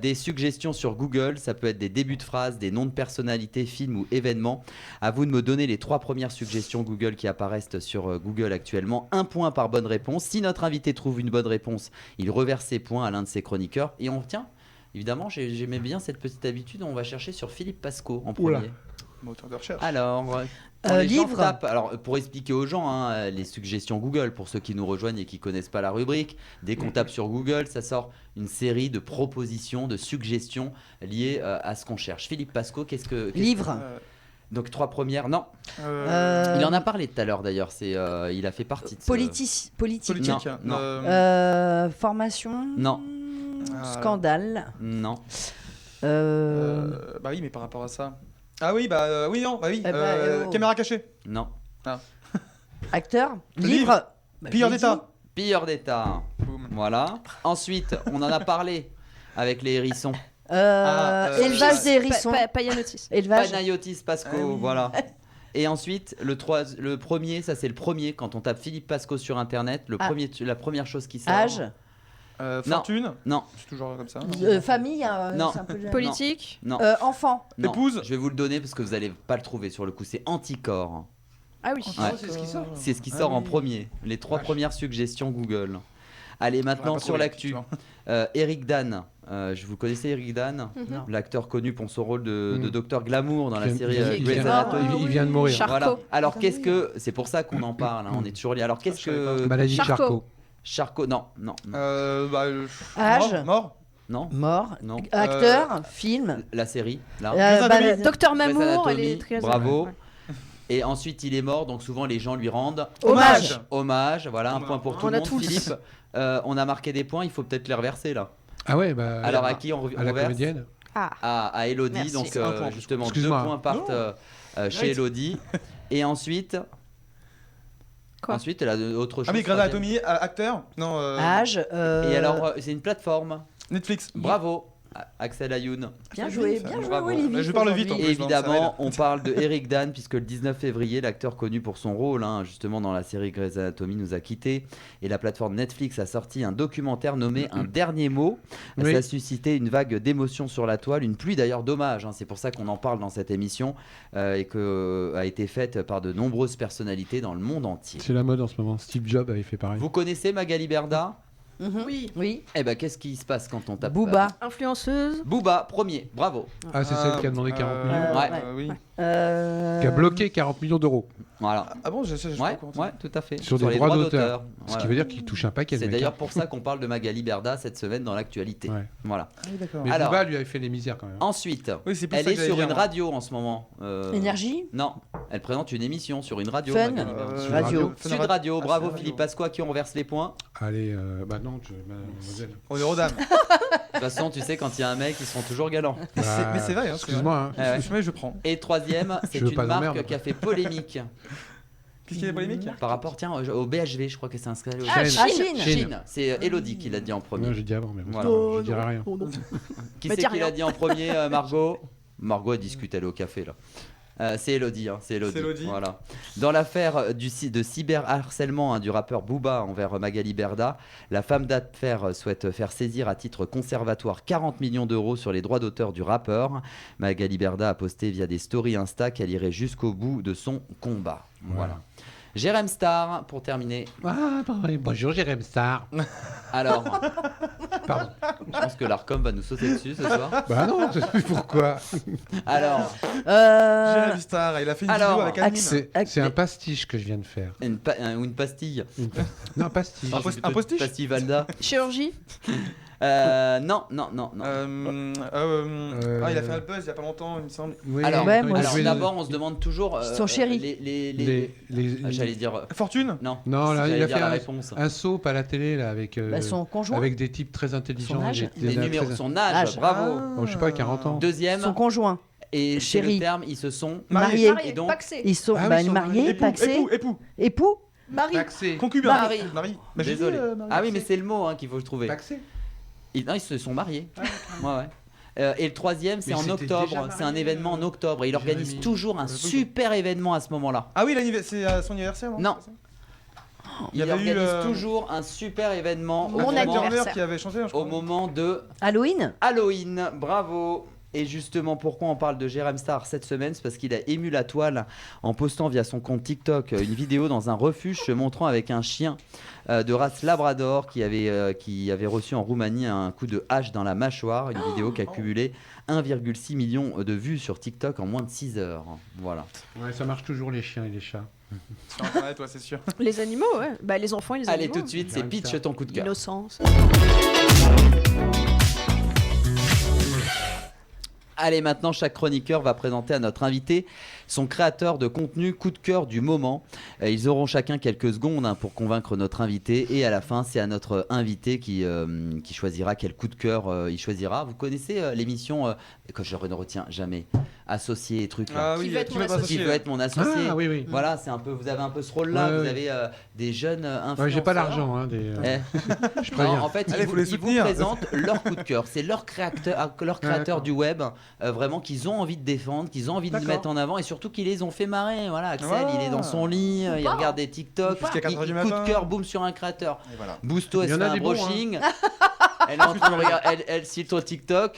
des suggestions sur Google. Ça peut être des débuts de phrases, des noms de personnalités, films ou événements. À vous de me donner les 3 premières suggestions Google qui apparaissent sur Google actuellement. 1 point par bonne réponse. Si notre invité trouve une bonne réponse, il reverse ses points à l'un de ses chroniqueurs. Et on tient, évidemment, j'aimais bien cette petite habitude. On va chercher sur Philippe Pasco en premier. Oula. Moteur de recherche. Alors, quand les gens livre. tapent- alors, pour expliquer aux gens, hein, les suggestions Google, pour ceux qui nous rejoignent et qui connaissent pas la rubrique, dès qu'on tape sur Google, ça sort une série de propositions, de suggestions liées à ce qu'on cherche. Philippe Pasco, Livre. Donc 3 premières, non. Il en a parlé tout à l'heure d'ailleurs. Il a fait partie de Politique. Politique. Non. Formation. Non. Scandale. Non. Bah oui, mais par rapport à ça. Ah oui, oui, non, bah oui. Caméra cachée. Non. Acteur. Livre. Livre. Bah, Pilleur je l'ai d'État. Pilleur d'État. Voilà. Ensuite, on en a parlé avec les hérissons. Élevage des hérissons. Payanotis. Élevage. Panayotis Pasco, voilà. Et ensuite, le premier, ça c'est le premier, quand on tape Philippe Pasco sur internet, la première chose qui sort. Âge. Fortune. Non. C'est toujours comme ça. Famille. Non. C'est un peu le- Politique. Non. Enfant. Non. Épouse. Je vais vous le donner parce que vous allez pas le trouver sur le coup. C'est Anticorps. Ah oui. Ouais. C'est ce qui sort. C'est ce qui sort en premier. Les 3 premières suggestions Google. Allez, maintenant pas sur trouvé, l'actu. Eric Dan. Vous connaissez Eric Dan, Non. l'acteur connu pour son rôle de Docteur Glamour dans la Il série vient- il Grey's vient- Anatomy. il vient de mourir. Charcot. Voilà. Alors qu'est-ce que c'est pour ça qu'on en parle, hein, on est toujours liés. Alors qu'est-ce que Maladie de Charcot. Charcot, non. Âge. Mort. Non. Mort. Non. Acteur. Film. La série, là. Docteur Grey's Mamour, Anatomy, elle est très bravo. Ouais. Et ensuite, il est mort, donc souvent les gens lui rendent Hommage. hommage. Voilà, un point pour tout On le a monde. tous. Philippe, on a marqué des points, il faut peut-être les reverser là. Ah ouais, bah. Alors à qui on à la reverse? comédienne. À Elodie, Merci. donc Un point. justement 2 Excuse-moi. points partent chez Elodie. Et ensuite, Quoi ensuite elle a autre chose. Ah oui, Grey's troisième. Anatomy, acteur. Non. Âge. Et alors, c'est une plateforme. Netflix. Bravo, Axel Ayoun. Bien joué, Bravo. Olivier. Je parle vite en Et plus. évidemment, on parle de Eric Dan, puisque le 19 février, l'acteur connu pour son rôle, justement dans la série Grey's Anatomy, nous a quittés. Et la plateforme Netflix a sorti un documentaire nommé Un dernier mot. Oui. Ça a suscité une vague d'émotions sur la toile, une pluie d'ailleurs d'hommages. C'est pour ça qu'on en parle dans cette émission et que a été faite par de nombreuses personnalités dans le monde entier. C'est la mode en ce moment. Steve Jobs avait fait pareil. Vous connaissez Magali Berda? Oui. Oui. Eh ben, qu'est-ce qui se passe quand on tape Booba. Influenceuse. Booba, premier, bravo. Ah, c'est celle qui a demandé 40 millions. Ouais. Oui. Qui a bloqué 40 millions d'euros. Voilà. Ah bon, je sais Ouais, pas. ouais, tout à fait. Sur des les droits d'auteur. Ce Voilà. qui veut dire qu'il touche un paquet. C'est le mec, d'ailleurs hein. pour ça qu'on parle de Magali Berda cette semaine dans l'actualité. Ouais. Voilà. Ah oui, d'accord. Mais Alors- Booba lui avait fait les misères quand même. Ensuite, Oui, c'est plus elle ça est que j'allais sur dire, une moi. radio en ce moment. Énergie. Non, elle présente une émission sur une radio. Fun. Magali Berda. Sur Radio. Fun Sud Radio. Radio, bravo Sud Radio. Philippe Pasqua qui on reverse les points. Allez, bah non, mademoiselle. Honneur aux dames. De toute façon, tu sais, quand il y a un mec, ils sont toujours galants. Mais c'est vrai. Hein, Excuse-moi. Hein. Ouais. Mais je prends. Et troisième, c'est Je veux une pas d'emmerde, marque qui a fait polémique Qu'est-ce qu'il y a des polémiques par rapport, tiens, au BHV, je crois que c'est inscrit. Ah, Chine. Chine. Chine. C'est Elodie qui l'a dit en premier. Non, j'ai dit avant, mais bon. Voilà. Je dirai rien. Qui Mais c'est dis qui rien. l'a dit en premier, Margot? Margot, elle discute, elle est au café là. C'est Elodie, c'est Elodie. C'est Elodie. Voilà. Dans l'affaire de cyberharcèlement du rappeur Booba envers Magali Berda, la femme d'affaires souhaite faire saisir à titre conservatoire 40 millions d'euros sur les droits d'auteur du rappeur. Magali Berda a posté via des stories Insta qu'elle irait jusqu'au bout de son combat. Voilà. Jérém Star, pour terminer. Ah, bonjour Jérém Star. Alors, Pardon. je pense que l'ARCOM va nous sauter dessus ce soir. Bah non, pourquoi? Alors, Jérém Star, il a fait une Alors, vidéo avec Anime. C'est un pastiche que je viens de faire. une pastille. Non, pastiche. Un postiche Pastille Valda. Chirurgie. Non. Ah, il a fait un buzz il y a pas longtemps, il me semble. Oui, Alors, Ouais, moi alors je vais- d'abord, on se demande toujours. Son chéri. J'allais dire. Fortune. Non. Non, là, J'allais il a dire fait la réponse. un soap à la télé là, avec, Son conjoint. avec des types très intelligents. Son âge. Les numéros, très- son âge, bravo. Oh, je sais pas, 40 ans. Deuxième. Son conjoint. Et c'est Chéri. le terme, ils se sont Mariés. Et donc, Paxé. Ils sont Ah oui, ils sont mariés, Époux, paxés. époux. Époux. Marie. Paxé. Concubin. Marie. Marie. Mais j'ai désolé. dit, Marie. Ah oui, mais c'est le mot qu'il faut trouver. Paxé. Non, ils se sont mariés. Ouais. Et le troisième, c'est Mais en c'était octobre. déjà C'est un marié, événement en octobre. Et il Jérémy. organise toujours un super événement à ce moment-là. Ah oui, c'est son anniversaire, non? Non. C'est ça Il y avait eu, organise toujours un super événement Mon au Tina moment, Turner qui avait chanté, je crois. au moment de Halloween. Halloween. Bravo. Et justement, pourquoi on parle de Jérém Star cette semaine? C'est parce qu'il a ému la toile en postant via son compte TikTok une vidéo dans un refuge se montrant avec un chien de race Labrador qui avait reçu en Roumanie un coup de hache dans la mâchoire. Une vidéo qui a cumulé 1,6 million de vues sur TikTok en moins de 6 heures. Voilà. Ouais, ça marche toujours les chiens et les chats. Sur Internet, ouais, c'est sûr. Les animaux, ouais. Bah, les enfants et les animaux. Allez, tout de suite, c'est Jérém Pitch Star. ton coup de cœur. Innocence. Allez, maintenant, chaque chroniqueur va présenter à notre invité son créateur de contenu coup de cœur du moment. Ils auront chacun quelques secondes pour convaincre notre invité. Et à la fin, c'est à notre invité qui choisira quel coup de cœur il choisira. Vous connaissez l'émission que je ne retiens jamais. associé et trucs là. Ah oui, Qui veut être qui mon veut pas associé. Qui veut être mon associé. Ah, oui, oui. Voilà, c'est un peu, vous avez un peu ce rôle-là. Ouais, vous ouais. avez des jeunes influenceurs. Ouais, j'ai pas l'argent. Hein, je Non, préviens. en fait, Allez, ils faut les vous soutenir. présentent leur coup de cœur. C'est leur créateur du web, vraiment qu'ils ont envie de défendre, qu'ils ont envie de D'accord. mettre en avant et surtout qu'ils les ont fait marrer. Voilà, Axel, Voilà. il est dans son lit, il pas. regarde des TikTok, Jusqu'à 4 heures du coup de matin. cœur, boum sur un créateur. Et voilà. Bousto, elle Il y se en fait a un des bons, brushing. Elle est en train de regarder, elle cite ton TikTok.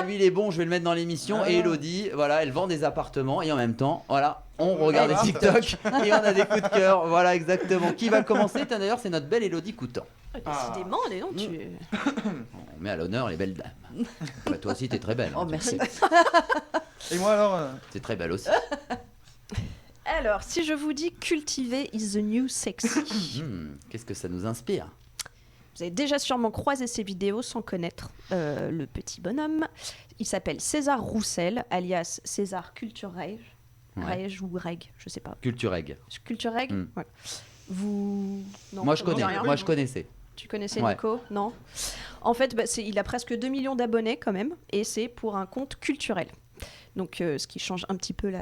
Lui il est bon, je vais le mettre dans l'émission. Ah. Et Elodie, voilà, elle vend des appartements et en même temps, voilà, on regarde des Voilà. TikTok et on a des coups de cœur. Voilà, exactement. Qui va commencer? D'ailleurs, c'est notre belle Elodie Coutan. Décidément, dis donc, tu... On met à l'honneur les belles dames. Bah, toi aussi, t'es très belle. Oh, hein, tu merci. le sais. Et moi alors T'es très belle aussi. Alors, si je vous dis cultiver is the new sexy, Qu'est-ce que ça nous inspire? vous avez déjà sûrement croisé ces vidéos sans connaître le petit bonhomme. Il s'appelle César Roussel, alias César Cultureg. Reg ou Reg, je sais pas. Cultureg. Cultureg ouais. Vous. Non, Moi, je ça vous dit connais. rien. Moi, je connaissais. Tu connaissais Ouais. Nico? Non. En fait, il a presque 2 millions d'abonnés quand même, et c'est pour un compte culturel. Donc, ce qui change un petit peu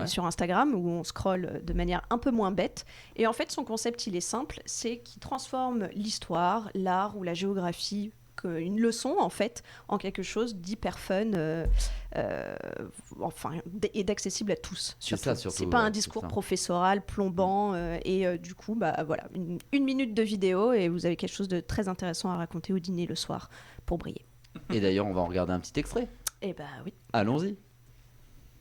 sur Instagram, où on scrolle de manière un peu moins bête. Et en fait, son concept, il est simple, c'est qu'il transforme l'histoire, l'art ou la géographie, une leçon en fait, en quelque chose d'hyper fun, et d'accessible à tous. C'est ça, surtout, C'est pas un ouais, discours c'est ça. professoral, plombant, et du coup, voilà, une minute de vidéo et vous avez quelque chose de très intéressant à raconter au dîner le soir pour briller. Et d'ailleurs, on va en regarder un petit extrait. Eh bah oui. Allons-y.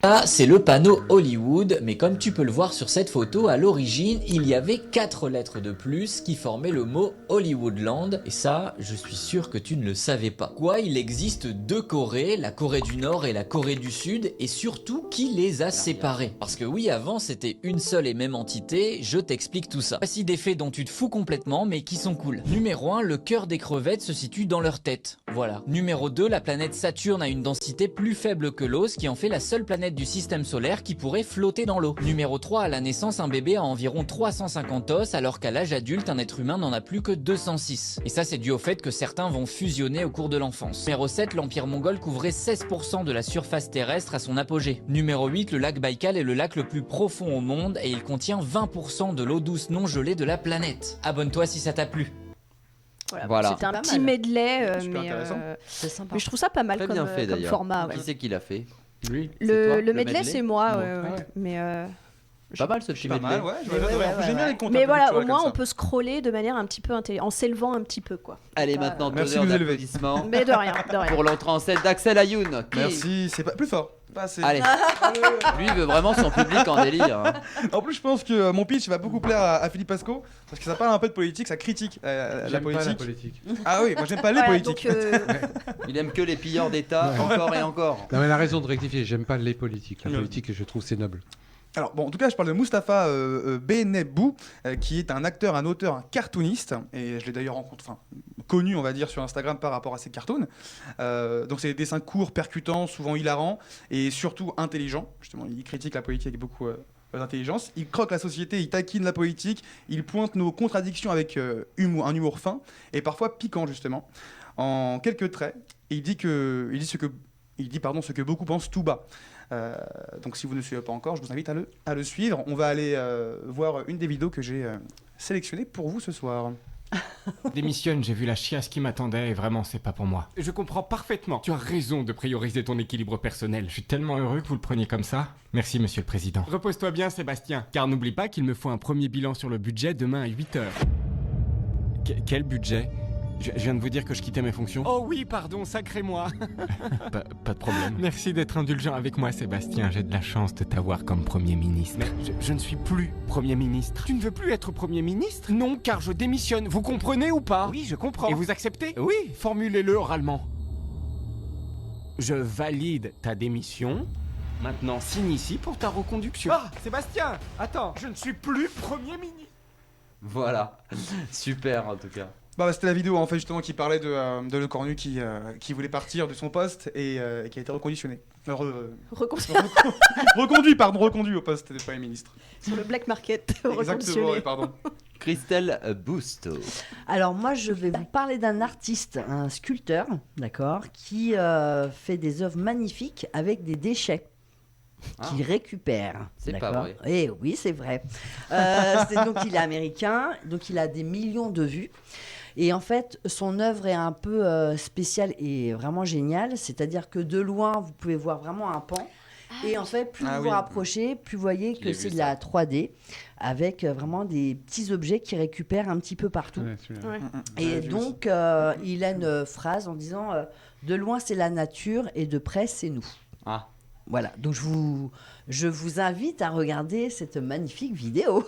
Là, c'est le panneau Hollywood, mais comme tu peux le voir sur cette photo, à l'origine, il y avait 4 lettres de plus qui formaient le mot Hollywoodland, et ça, je suis sûr que tu ne le savais pas. Quoi, il existe 2 Corées, la Corée du Nord et la Corée du Sud, et surtout, qui les a séparées? Parce que oui, avant, c'était une seule et même entité, je t'explique tout ça. Voici des faits dont tu te fous complètement, mais qui sont cool. Numéro 1, le cœur des crevettes se situe dans leur tête. Voilà. Numéro 2, la planète Saturne a une densité plus faible que l'eau, ce qui en fait la seule planète du système solaire qui pourrait flotter dans l'eau. Numéro 3, à la naissance, un bébé a environ 350 os, alors qu'à l'âge adulte, un être humain n'en a plus que 206. Et ça, c'est dû au fait que certains vont fusionner au cours de l'enfance. Numéro 7, l'Empire mongol couvrait 16% de la surface terrestre à son apogée. Numéro 8, le lac Baïkal est le lac le plus profond au monde et il contient 20% de l'eau douce non gelée de la planète. Abonne-toi si ça t'a plu. Voilà. C'était un petit medley, Super intéressant. C'est sympa. mais je trouve ça pas mal Très comme, bien fait comme d'ailleurs. format. Qui Ouais. c'est qui l'a fait? Lui. C'est toi, Le medley, c'est moi, ouais. Ouais. Mais Pas mal ce petit Pas medley. mal, ouais. ouais, J'aime bien les comptes. un Mais peu voilà, au culturels moins comme on ça. peut scroller de manière un petit peu en s'élevant un petit peu, quoi. Allez, Pas, maintenant, Merci deux de heures vous élever. d'applaudissements Mais de rien, de rien. pour l'entrée en scène d'Axel Ayoun. Qui- Merci, c'est pas plus fort. Pas assez. Allez, lui il veut vraiment son public en délire. Hein. En plus, je pense que mon pitch va beaucoup plaire à Philippe Pasco parce que ça parle un peu de politique, ça critique la J'aime pas politique. la politique. Ah oui, moi j'aime pas les Voilà, politiques. donc, Il aime que les pilleurs d'État, encore et encore. Non, mais elle a raison de rectifier. J'aime pas les politiques. La Non. politique, je trouve c'est noble. Alors bon, en tout cas, je parle de Mustapha Benebou, qui est un acteur, un auteur, un cartooniste, et je l'ai d'ailleurs connu, on va dire, sur Instagram par rapport à ses cartoons. Donc c'est des dessins courts, percutants, souvent hilarants, et surtout intelligents. Justement, il critique la politique avec beaucoup d'intelligence. Il croque la société, il taquine la politique, il pointe nos contradictions avec un humour fin, et parfois piquant, justement. En quelques traits, il dit ce que beaucoup pensent tout bas. Donc si vous ne suivez pas encore, je vous invite à le suivre. On va aller voir une des vidéos que j'ai sélectionnées pour vous ce soir. Démissionne, j'ai vu la chiasse qui m'attendait et vraiment c'est pas pour moi. Je comprends parfaitement. Tu as raison de prioriser ton équilibre personnel. Je suis tellement heureux que vous le preniez comme ça. Merci monsieur le président. Repose-toi bien Sébastien, car n'oublie pas qu'il me faut un premier bilan sur le budget demain à 8h. Quel budget ? Je viens de vous dire que je quittais mes fonctions. Oh oui, pardon, sacrez-moi. Pas de problème. Merci d'être indulgent avec moi, Sébastien. J'ai de la chance de t'avoir comme Premier ministre. Mais je ne suis plus Premier ministre. Tu ne veux plus être Premier ministre ? Non, car je démissionne. Vous comprenez ou pas ? Oui, je comprends. Et vous acceptez ? Oui, formulez-le oralement. Je valide ta démission. Maintenant, signe ici pour ta reconduction. Ah, Sébastien, attends, je ne suis plus Premier ministre. Voilà, super en tout cas. Bah, c'était la vidéo en fait justement qui parlait de Le Cornu qui voulait partir de son poste et qui a été reconditionné. Reconduit au poste de Premier ministre. Sur le black market, Exactement, reconditionné. ouais, pardon. Christelle Busto. Alors moi, je vais vous parler d'un artiste, un sculpteur, d'accord, qui fait des œuvres magnifiques avec des déchets. Qu'il récupère. C'est pas d'accord. vrai. Eh oui, c'est vrai. Donc il est américain, donc il a des millions de vues. Et en fait, son œuvre est un peu spéciale et vraiment géniale. C'est-à-dire que de loin, vous pouvez voir vraiment un pan. Et en fait, plus vous vous rapprochez, plus vous voyez que c'est de la 3D avec vraiment des petits objets qui récupèrent un petit peu partout. Ouais. Et donc, il a une phrase en disant de loin, c'est la nature et de près, c'est nous. Ah. Voilà, donc je vous invite à regarder cette magnifique vidéo.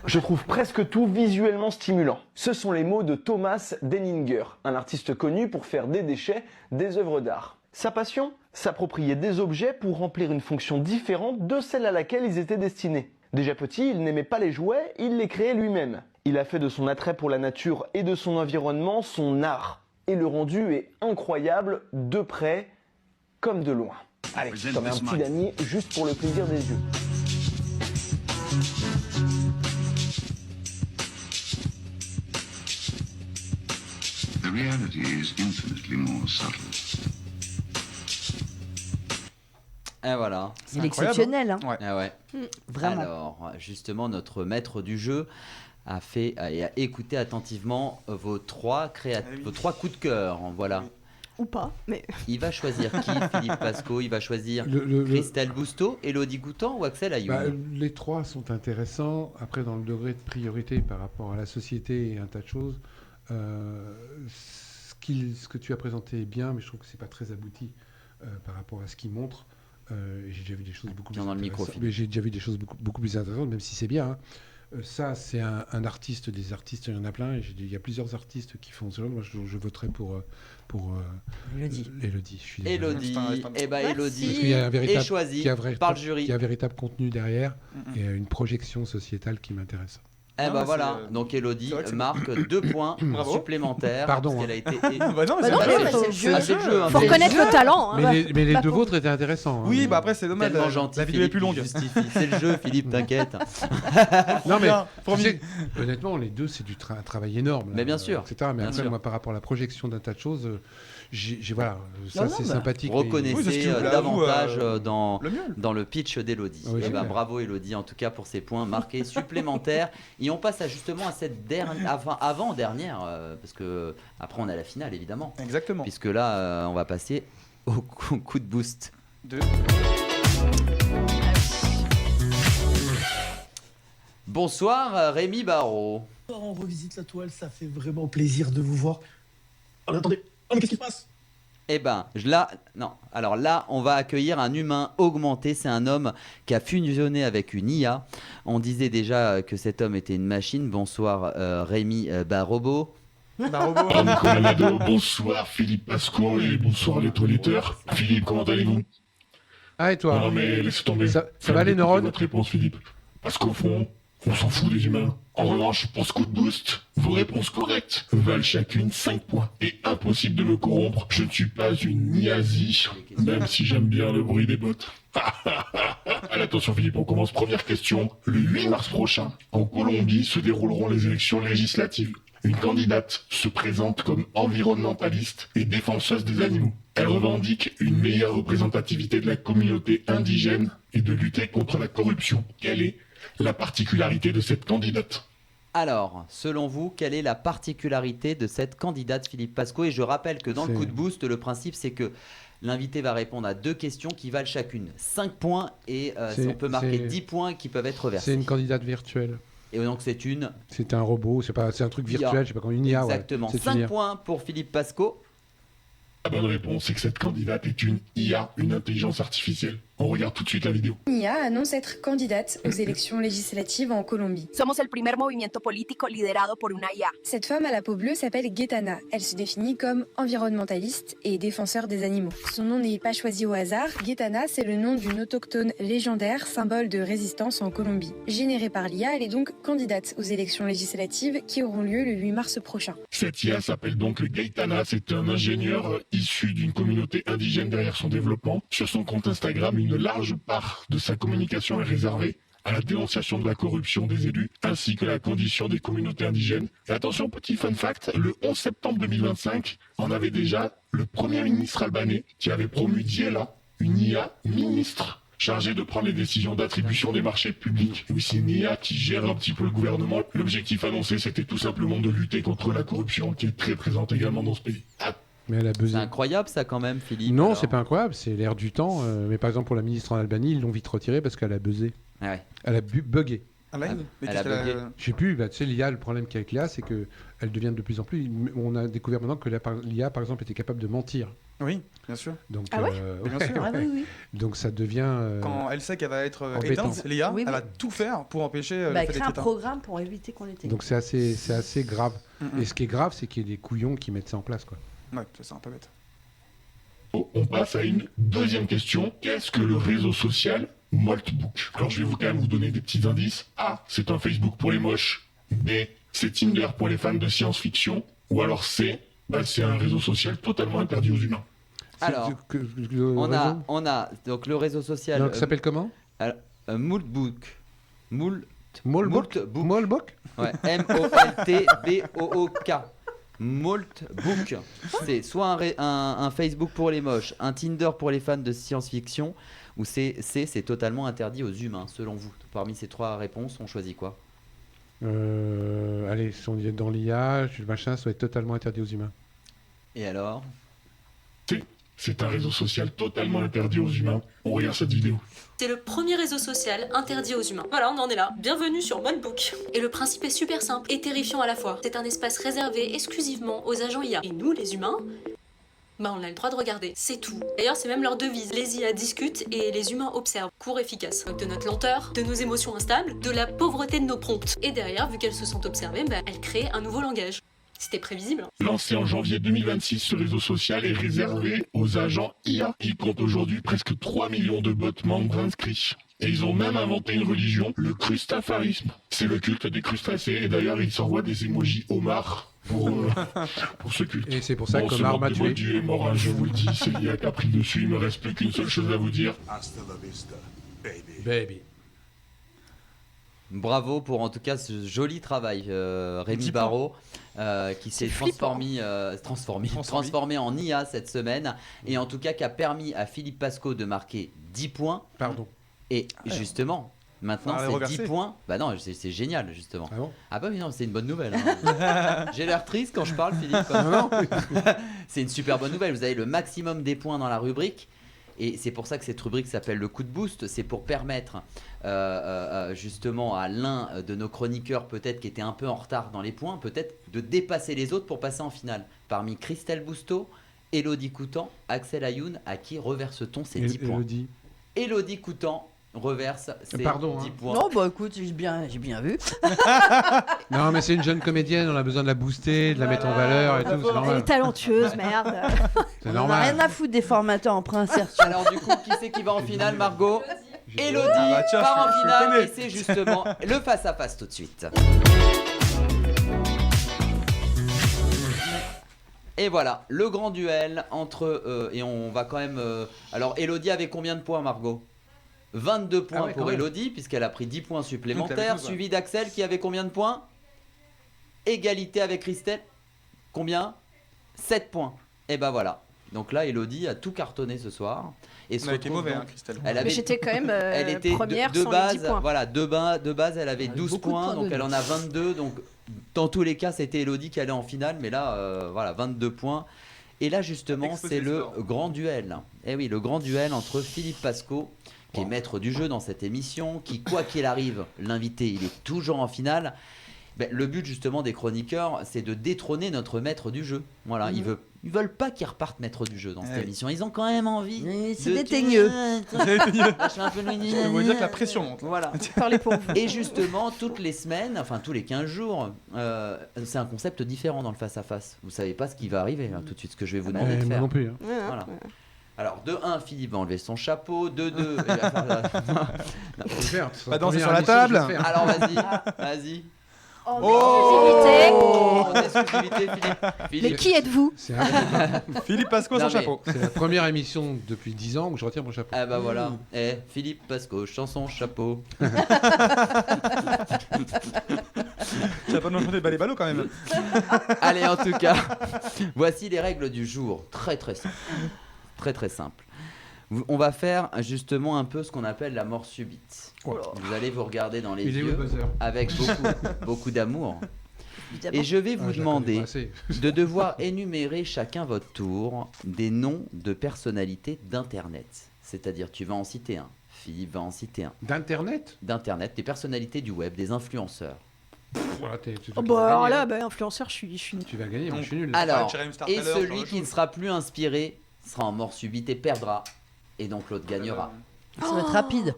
Je trouve presque tout visuellement stimulant. Ce sont les mots de Thomas Denninger, un artiste connu pour faire des déchets des œuvres d'art. Sa passion ? S'approprier des objets pour remplir une fonction différente de celle à laquelle ils étaient destinés. Déjà petit, il n'aimait pas les jouets, il les créait lui-même. Il a fait de son attrait pour la nature et de son environnement son art. Et le rendu est incroyable, de près comme de loin. Allez, je t'en mets un petit damier juste pour le plaisir des yeux. The reality is infinitely more subtle. Et voilà. Il est exceptionnel. Hein. Ah ouais. Vraiment. Alors, justement, notre maître du jeu a écouté attentivement vos trois coups de cœur. Voilà. Ou pas, mais... Il va choisir qui, Philippe Pasco? Il va choisir Christelle Busto, Élodie Goutan ou Axel Ayoun? Les trois sont intéressants. Après, dans le degré de priorité par rapport à la société et un tas de choses, ce que tu as présenté est bien, mais je trouve que c'est pas très abouti par rapport à ce qu'il montre. J'ai déjà vu des choses beaucoup plus intéressantes. Mais j'ai déjà vu des choses beaucoup plus intéressantes, même si c'est bien. Hein. Ça, c'est un artiste, des artistes, il y en a plein. Il y a plusieurs artistes qui font ça. Moi, je voterai pour Élodie. Élodie. Eh ben, Élodie est choisie par le jury. Il y a un véritable contenu derrière et une projection sociétale qui m'intéresse. Eh ben voilà, donc Élodie marque 2 points supplémentaires. Pardon. Parce qu'elle a été... c'est le jeu. Faut reconnaître le talent. Mais les deux vôtres étaient intéressants. Oui, bah après c'est dommage. Tellement gentil. La vidéo est plus longue. C'est le jeu, Philippe, t'inquiète. Non mais honnêtement, les deux c'est un travail énorme. Mais bien sûr. Etc. Mais après, moi, par rapport à la projection d'un tas de choses, voilà, ça c'est sympathique. Reconnaissez davantage dans le pitch d'Élodie. Oui, bravo Élodie en tout cas pour ces points marqués supplémentaires. Et on passe justement à cette avant-dernière, parce que après on a la finale évidemment. Exactement. Puisque là on va passer au coup de boost. Bonsoir Rémi Barraud. On revisite la toile, ça fait vraiment plaisir de vous voir. Oh, attendez, mais qu'est-ce qui se passe? Eh ben, alors là, on va accueillir un humain augmenté. C'est un homme qui a fusionné avec une IA. On disait déjà que cet homme était une machine. Bonsoir Rémi Barrobo. Nicolas Nadeau, bonsoir Philippe Pasco et bonsoir les toiletteurs. Philippe, comment allez-vous? Ah, et toi? Non mais laissez tomber. Ça va les neurones? Votre réponse, Philippe. Parce qu'au fond, on s'en fout des humains. En revanche, pour ce coup de boost, vos réponses correctes valent chacune 5 points. Et impossible de me corrompre, je ne suis pas une niasie, même si j'aime bien le bruit des bottes. Allez, attention Philippe, on commence. Première question. Le 8 mars prochain, en Colombie, se dérouleront les élections législatives. Une candidate se présente comme environnementaliste et défenseuse des animaux. Elle revendique une meilleure représentativité de la communauté indigène et de lutter contre la corruption. Quelle est la particularité de cette candidate? Alors, selon vous, quelle est la particularité de cette candidate, Philippe Pasco? Et je rappelle que dans le coup de boost, le principe c'est que l'invité va répondre à 2 questions qui valent chacune 5 points et on peut marquer 10 points qui peuvent être versés. C'est une candidate virtuelle. Et donc c'est un robot, c'est un truc virtuel, je sais pas comment, une IA. Exactement, ouais. 5 points pour Philippe Pasco. La bonne réponse, c'est que cette candidate est une IA, une intelligence artificielle. On regarde tout de suite la vidéo. IA annonce être candidate aux élections législatives en Colombie. Somos el primer movimiento político liderado por una IA. Cette femme à la peau bleue s'appelle Gaetana. Elle se définit comme environnementaliste et défenseur des animaux. Son nom n'est pas choisi au hasard. Gaetana, c'est le nom d'une autochtone légendaire, symbole de résistance en Colombie. Générée par l'IA, elle est donc candidate aux élections législatives qui auront lieu le 8 mars prochain. Cette IA s'appelle donc Gaetana. C'est un ingénieur issu d'une communauté indigène derrière son développement. Sur son compte Instagram, une large part de sa communication est réservée à la dénonciation de la corruption des élus, ainsi que la condition des communautés indigènes. Et attention, petit fun fact, le 11 septembre 2025, on avait déjà le premier ministre albanais qui avait promu Diela, une IA ministre, chargée de prendre les décisions d'attribution des marchés publics. Oui, c'est une IA qui gère un petit peu le gouvernement. L'objectif annoncé, c'était tout simplement de lutter contre la corruption qui est très présente également dans ce pays. Mais elle a buzzé. C'est incroyable ça quand même, Philippe. Non, alors. c'est pas incroyable, c'est l'air du temps. Mais par exemple, pour la ministre en Albanie, ils l'ont vite retirée parce qu'elle a buzzé. Ah ouais. Elle a bugué. Ah, mais elle a bugué. Je sais plus, tu sais, l'IA, le problème qu'il y a avec l'IA, c'est qu'elle devient de plus en plus. On a découvert maintenant que l'IA, par exemple, était capable de mentir. Oui, bien sûr. Donc, Ah ouais Bien sûr. Ah oui, oui. Donc ça devient. Quand elle sait qu'elle va être embêtant. éteinte, l'IA, Oui, elle oui. va tout faire pour empêcher le Bah, fait créer d'être un éteinte. programme pour éviter qu'on l'éteigne. Donc c'est assez grave. Et ce qui est grave, c'est qu'il y ait des couillons qui mettent ça en place, quoi. Ouais, c'est un peu bête. On passe à une deuxième question. Qu'est-ce que le réseau social Maltbook? Alors je vais quand même vous donner des petits indices. A, c'est un Facebook pour les moches. B, c'est Tinder pour les fans de science-fiction. Ou alors C, c'est un réseau social totalement interdit aux humains. Alors, on a donc le réseau social. Donc, ça s'appelle comment Maltbook. Maltbook. Ouais, M-O-L-T-B-O-O-K. Maltbook. C'est soit un Facebook pour les moches, un Tinder pour les fans de science-fiction, ou c'est totalement interdit aux humains, selon vous. Parmi ces trois réponses, on choisit quoi? Allez, si on est dans l'IA, le machin, ça va être totalement interdit aux humains. Et alors? C'est un réseau social totalement interdit aux humains. On regarde cette vidéo. C'est le premier réseau social interdit aux humains. Voilà, on en est là. Bienvenue sur Maltbook. Et le principe est super simple et terrifiant à la fois. C'est un espace réservé exclusivement aux agents IA. Et nous, les humains, bah on a le droit de regarder. C'est tout. D'ailleurs, c'est même leur devise. Les IA discutent et les humains observent. Court efficace. De notre lenteur, de nos émotions instables, de la pauvreté de nos prompts. Et derrière, vu qu'elles se sentent observées, bah, elles créent un nouveau langage. C'était prévisible. Lancé en janvier 2026, ce réseau social est réservé aux agents IA. Il compte aujourd'hui presque 3 millions de bots membres inscrits. Et ils ont même inventé une religion, le crustafarisme. C'est le culte des crustacés, et d'ailleurs ils s'envoient des emojis homards pour ce culte. Et c'est pour ça que ce Omar mode m'a de tué. Dieu est mort, hein, je vous le dis, c'est l'IA qui a pris le dessus, il me reste plus qu'une seule chose à vous dire. Baby. Bravo pour en tout cas ce joli travail, Rémi Barraud, qui s'est transformé en IA cette semaine, et en tout cas qui a permis à Philippe Pasco de marquer 10 points. Pardon. Et justement, maintenant Faut c'est reverser. 10 points. Bah non, c'est génial justement. Ah bon? Ah bah oui, non, c'est une bonne nouvelle. Hein. J'ai l'air triste quand je parle, Philippe. Non. C'est une super bonne nouvelle. Vous avez le maximum des points dans la rubrique. Et c'est pour ça que cette rubrique s'appelle le coup de boost. C'est pour permettre justement à l'un de nos chroniqueurs, peut-être qui était un peu en retard dans les points, peut-être de dépasser les autres pour passer en finale. Parmi Christelle Bousteau, Élodie Coutan, Axel Ayoun, à qui reverse-t-on ces 10 points? Élodie Coutan reverse ses 10 points. Non, bah écoute, j'ai bien vu. Non, mais c'est une jeune comédienne, on a besoin de la booster, de la mettre en valeur et tout, c'est Elle est normal. talentueuse, merde. C'est On a normal. rien à foutre des formateurs en princesse. Alors du coup, qui c'est qui va en finale, Margot? Élodie Ah bah tiens, part en je finale, connais. et c'est justement le face-à-face tout de suite. Et voilà, le grand duel entre... et on va quand même... alors, Élodie avait combien de points, Margot? 22 points Ah ouais, pour quand même. Élodie, puisqu'elle a pris 10 points Donc, supplémentaires, t'avais 12, ouais. suivi d'Axel, qui avait combien de points? Égalité avec Christelle. Combien? 7 points. Et ben voilà. Donc là, Élodie a tout cartonné ce soir. Et On a été mauvais, hein, Christelle. Mais j'étais quand même elle était première de sans base, les 10 points. voilà, de base, elle avait 12 beaucoup de points, points donc de elle en a 22. Donc dans tous les cas, c'était Élodie qui allait en finale, mais là, voilà, 22 points. Et là, justement, Exposé c'est le le score. grand duel. Eh oui, le grand duel entre Philippe Pasco, qui est maître du jeu dans cette émission, qui, quoi qu'il arrive, l'invité, il est toujours en finale. Ben, le but justement des chroniqueurs, c'est de détrôner notre maître du jeu. Voilà, ils veulent pas qu'il reparte maître du jeu dans cette Ouais. émission. Ils ont quand même envie. C'est de- déteigneux. Je suis un peu loigné. Je peux vous dire que la pression monte. Voilà. Parlez pour vous. Et justement, toutes les semaines, enfin tous les 15 jours, c'est un concept différent dans le face-à-face. Vous savez pas ce qui va arriver, hein, tout de suite, ce que je vais vous demander de Moi faire. non plus. Hein. Voilà. Alors, de 1, Philippe va enlever son chapeau. De 2, Faut le faire, Bah, danser première sur la émission, table. je vais le faire. alors vas-y. En exclusivité, Philippe. Mais qui êtes-vous? C'est un- Philippe Pasco Non, sans mais- chapeau. C'est la première émission depuis 10 ans où je retire mon chapeau. Ah bah voilà. Philippe Pasco, chanson chapeau. Tu vas pas nous chanter balai ballot quand même. Allez, en tout cas, voici les règles du jour. Très très simple. Très très simple. On va faire justement un peu ce qu'on appelle la mort subite. Vous allez vous regarder dans les Il est où yeux le buzzer avec beaucoup d'amour. Évidemment. Et je vais vous Ah, je la connais demander pas assez. de devoir énumérer chacun votre tour des noms de personnalités d'Internet. C'est-à-dire, tu vas en citer un, Philippe va en citer un. D'Internet? D'Internet, des personnalités du web, des influenceurs. Voilà, tu Oh vas bah alors gagner. là, bah, influenceur, je suis nul. Tu vas gagner, moi je suis nul. Alors, Jeremy Star et Taylor, ce genre celui de qui ne choses. sera plus inspiré sera en mort subite et perdra. Et donc l'autre gagnera. Ça va être rapide.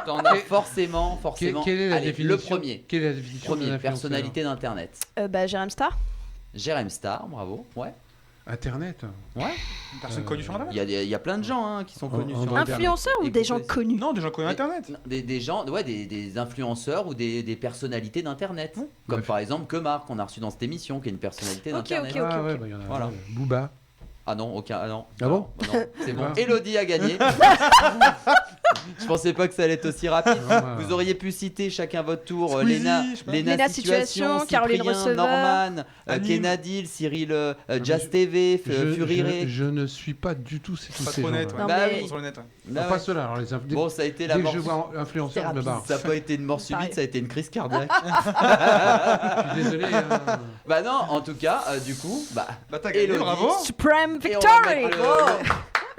T'en as forcément. Quelle est la Allez, définition le premier. Quelle est la définition d'un Premier, influenceur? personnalité d'Internet. Bah, Jérém Star. Jérém Star, bravo. Ouais. Internet? Ouais. Une personne connue sur Internet. Il y a plein de gens hein, qui sont connus sur Influenceurs ou des gens connus? Non, des gens connus Internet. Des gens, ouais, des influenceurs ou des personnalités d'Internet. Comme par exemple Kemar qu'on a reçu dans cette émission, qui est une personnalité d'Internet. Ah ouais, bah, il y en a. Voilà. Booba. Ah non, aucun. Ah non. Ah bon? Non, c'est bon. Ah. Elodie a gagné. Je pensais pas que ça allait être aussi rapide. Ah. Vous auriez pu citer chacun votre tour. Squeezie, Léna, je sais pas. Léna Situation, Caroline Cyprien, Receveur, Norman, Anime. Kenadil, Cyril, Just TV, Furiré. Je ne suis pas du tout tous Pas ces trop gens-là. honnête. ouais. Non, Bah mais- oui. Sur le net, ouais. Bah Pas ouais. ceux-là. Alors, Bon, ça a été la dès mort. que je vois influenceur, je me barre. Ça n'a pas été une mort subite, Pareil. ça a été une crise cardiaque. Je suis désolé. hein. Bah non, en tout cas, du coup, bah Bah t'as gagné, Elodie. bravo. Supreme Et on va Victory! mettre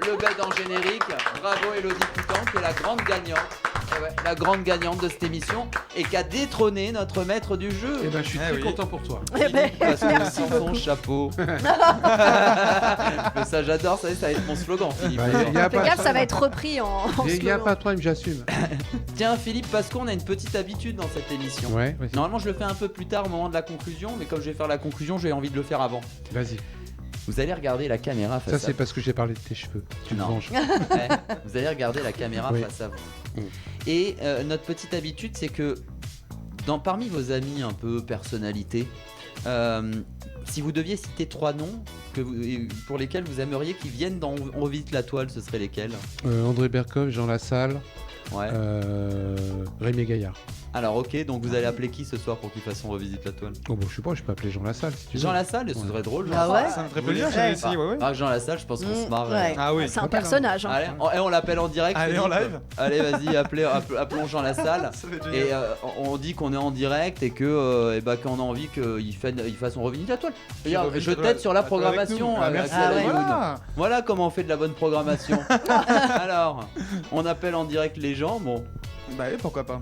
le bed en générique. Bravo Elodie Coutan, qui est la grande gagnante. Eh ouais, la grande gagnante de cette émission et qui a détrôné notre maître du jeu. Eh ben, je suis Eh très oui. content pour toi. Eh ben, Parce que merci sans son beaucoup. chapeau. Mais ça j'adore, ça va être mon slogan Philippe. Bah, y a Fais pas gaffe, de ça va problème. être repris en Il n'y a slogan. pas de problème, j'assume. Tiens Philippe, parce qu'on a une petite habitude dans cette émission. Ouais, vas-y. Normalement je le fais un peu plus tard au moment de la conclusion, mais comme je vais faire la conclusion, j'ai envie de le faire avant. Vas-y. Vous allez regarder la caméra face Ça, à c'est parce que j'ai parlé de tes cheveux. Tu me Non. venges. Ouais, vous allez regarder la caméra Oui. face à vous. Mm. Et notre petite habitude, c'est que parmi vos amis un peu personnalités, si vous deviez citer 3 noms pour lesquels vous aimeriez qu'ils viennent dans On visite la toile, ce seraient lesquels? André Berkoff, Jean Lassalle, Ouais. Rémi Gaillard. Alors ok, donc vous allez appeler qui ce soir pour qu'ils fassent On revisite la toile? Oh, bon, je sais pas, je peux appeler Jean Lassalle si tu veux. Jean Lassalle, ce Ouais. serait drôle. Ah Jean ouais Lassalle. Ça me ferait Vous plaisir, le j'avais savez essayé, pas. ouais, ouais. Ah, Jean Lassalle, je pense qu'on se marre. ouais. Ah oui. C'est un personnage. Hein. Allez, on l'appelle en direct. Allez, Philippe. en live. Allez, vas-y, appelons Jean Lassalle. Ça va être Et génial. on dit qu'on est en direct et que qu'on a envie qu'il fasse On revisite la toile. C'est-à-dire, revisite je la toile. t'aide sur la La toile avec nous. programmation. Ah, merci. Axel Ah ouais. Ayoun. Voilà. Voilà comment on fait de la bonne programmation. Alors, on appelle en direct les gens. Bon, Bah oui, pourquoi pas.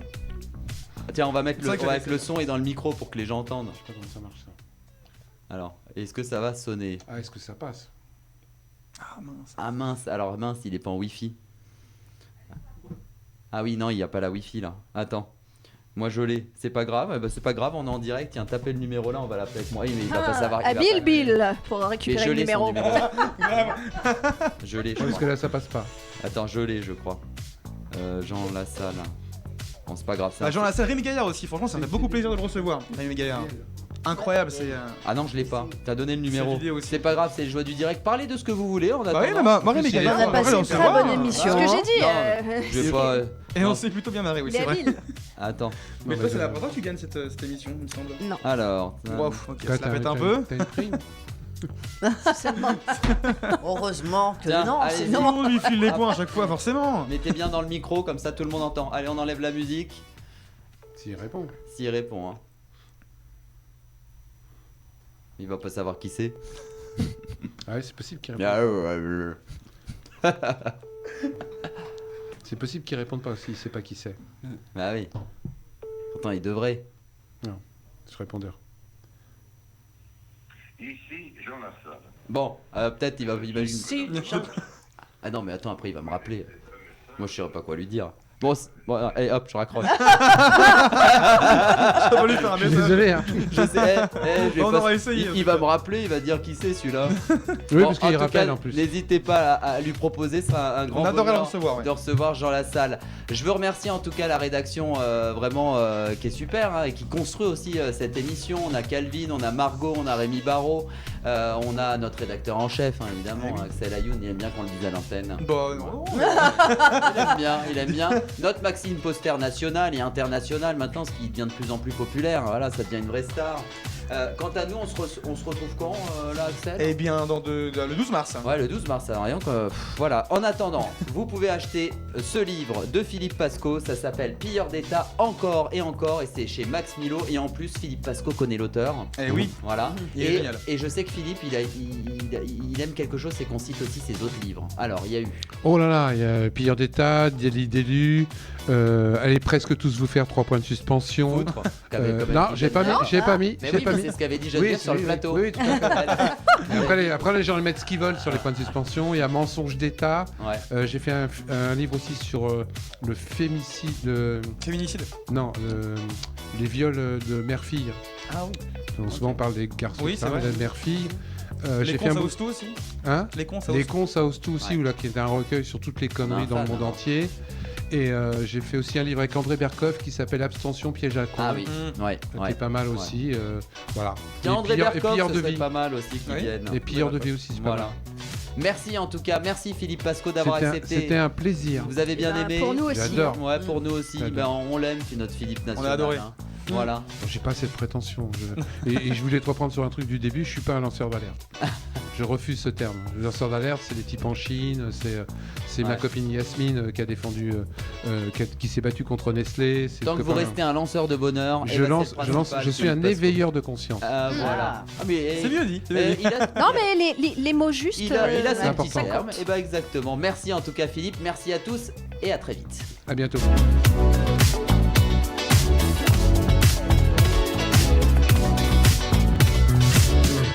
tiens, on va mettre C'est vrai que j'avais le son et dans le micro pour que les gens entendent. Je sais pas comment ça marche ça. Alors, est-ce que ça va sonner? Ah, est-ce que ça passe? Ah mince. Ah mince, alors mince, il est pas en Wi-Fi. Ah oui, non, il n'y a pas la Wi-Fi là. Attends. Moi je l'ai, c'est pas grave, eh ben, c'est pas grave, on est en direct, tiens, tapez le numéro là, on va l'appeler avec moi. Oui, mais il va pas savoir. il va Bill pas- Bill pour Mais récupérer je le l'ai numéro. son numéro. Je l'ai, je Parce crois. que là, ça passe pas. Attends, je l'ai, je crois. Jean Lassalle. Bon, c'est pas grave. Bah, Jean Lassalle, Rémi Gaillard aussi, franchement, ça me fait beaucoup plaisir de le recevoir. Rémi Gaillard. Incroyable, c'est. Ah non, je l'ai pas. T'as donné le numéro. vidéo aussi. C'est pas grave, c'est le joie du direct. Parlez de ce que vous voulez en Bah attendant. oui, mais moi, Rémi Gaillard, On a on passé va le une très recevoir. bonne émission. Ce que j'ai dit. Non, Je vais pas. Et on s'est plutôt bien marré, oui, Il est c'est vrai. habile. Attends. Mais toi, c'est la première fois que tu gagnes cette émission, il me semble. Non. Alors. Wow, ok, Quoi, ça la pète un peu. T'as une prime? Heureusement que Tiens, non, allez-y. sinon. On lui file les points à chaque fois, forcément. Mettez bien dans le micro, comme ça tout le monde entend. Allez, on enlève la musique. S'il répond. S'il répond, hein. Il va pas savoir qui c'est. Ah oui, c'est possible qu'il réponde. C'est possible qu'il réponde pas s'il sait pas qui c'est. Bah oui. Pourtant, il devrait. Non, ce répondeur. Ici, Jean Lassalle. Bon, peut-être il va imaginer. Si, Jean- Ah non, mais attends, après il va me rappeler. Moi, je saurais pas quoi lui dire. Bon, Bon, allez, hop, je raccroche. Ça va lui faire un Je suis message. désolé. Hein. Je sais. Je vais On pas- aura essayé, il va me rappeler, il va dire qui c'est celui-là. Oui, parce qu'il en tout rappelle cas, en plus. N'hésitez pas à lui proposer, ce sera un grand On adorerait le bonheur recevoir, ouais. de recevoir Jean Lassalle. Je veux remercier en tout cas la rédaction vraiment qui est super et qui construit aussi cette émission. On a Calvin, on a Margot, on a Rémi Barraud, on a notre rédacteur en chef, hein, évidemment, Axel Ayoun, il aime bien qu'on le dise à l'antenne. Bah non. Il aime bien. Notre Maxime Poster national et international maintenant, ce qui devient de plus en plus populaire. Voilà, ça devient une vraie star. Quant à nous, on se retrouve quand là, Axel? Eh bien, le 12 mars. Ouais, le 12 mars, rien que. Voilà. En attendant, vous pouvez acheter ce livre de Philippe Pasco. Ça s'appelle Pilleurs d'État encore et encore. Et c'est chez Max Milo. Et en plus, Philippe Pasco connaît l'auteur. Eh oui. Voilà. Il est génial. Et je sais que Philippe, il aime quelque chose, c'est qu'on cite aussi ses autres livres. Alors, il y a eu. Oh là là, il y a Pilleurs d'État, Délit d'élu. Allez presque tous vous faire 3 points de suspension. Foutre, qu'avait quand même Non, dit j'ai pas mis. Geneviève. J'ai pas mis. Mais j'ai oui, pas mais mis. c'est ce qu'avait dit Geneviève sur le plateau. Oui, tout à fait. Après les gens ils mettent ce qu'ils veulent sur les points de suspension. Il y a Mensonge d'État. Ouais. J'ai fait un livre aussi sur le féminicide. Féminicide. Non, les viols de mère-fille. Ah oui. Donc, souvent on parle des garçons, Oui, c'est vrai. de mère-fille. Les j'ai cons, fait ça un ose tout aussi. Hein Les cons, ça Les ose tout. cons, ça ose tout aussi, Ouais. où là, qui est un recueil sur toutes les conneries dans le monde entier. Et j'ai fait aussi un livre avec André Berkoff qui s'appelle Abstention, piège à con. Ah oui, ouais. C'était pas mal aussi. Voilà. Tiens, Et André pilleurs- et Berkoff, pilleurs ce de serait vie. pas mal aussi qu'ils Oui. viennent. Les pilleurs de vie aussi, c'est pas Voilà. mal. Merci en tout cas, merci Philippe Pasco d'avoir accepté. C'était un plaisir. Vous avez bien aimé? Pour nous aussi. J'adore. Ouais, pour nous aussi. J'adore. Ben, on l'aime, c'est notre Philippe national. On a adoré. hein. Voilà. J'ai pas cette prétention. Et je voulais te reprendre sur un truc du début, je suis pas un lanceur d'alerte. Je refuse ce terme. Le lanceur d'alerte, c'est des types en Chine, c'est ma Ouais. copine Yasmine qui a défendu, qui s'est battue contre Nestlé. c'est Tant le que vous copain. restez un lanceur de bonheur, Je lance, je suis un éveilleur de conscience. Voilà. Ah, mais, C'est mieux dit. C'est bien dit. il a- Non, mais les mots justes. il a ouais. ses petits important. termes. Et bah exactement. Merci en tout cas Philippe, merci à tous et à très vite. À bientôt.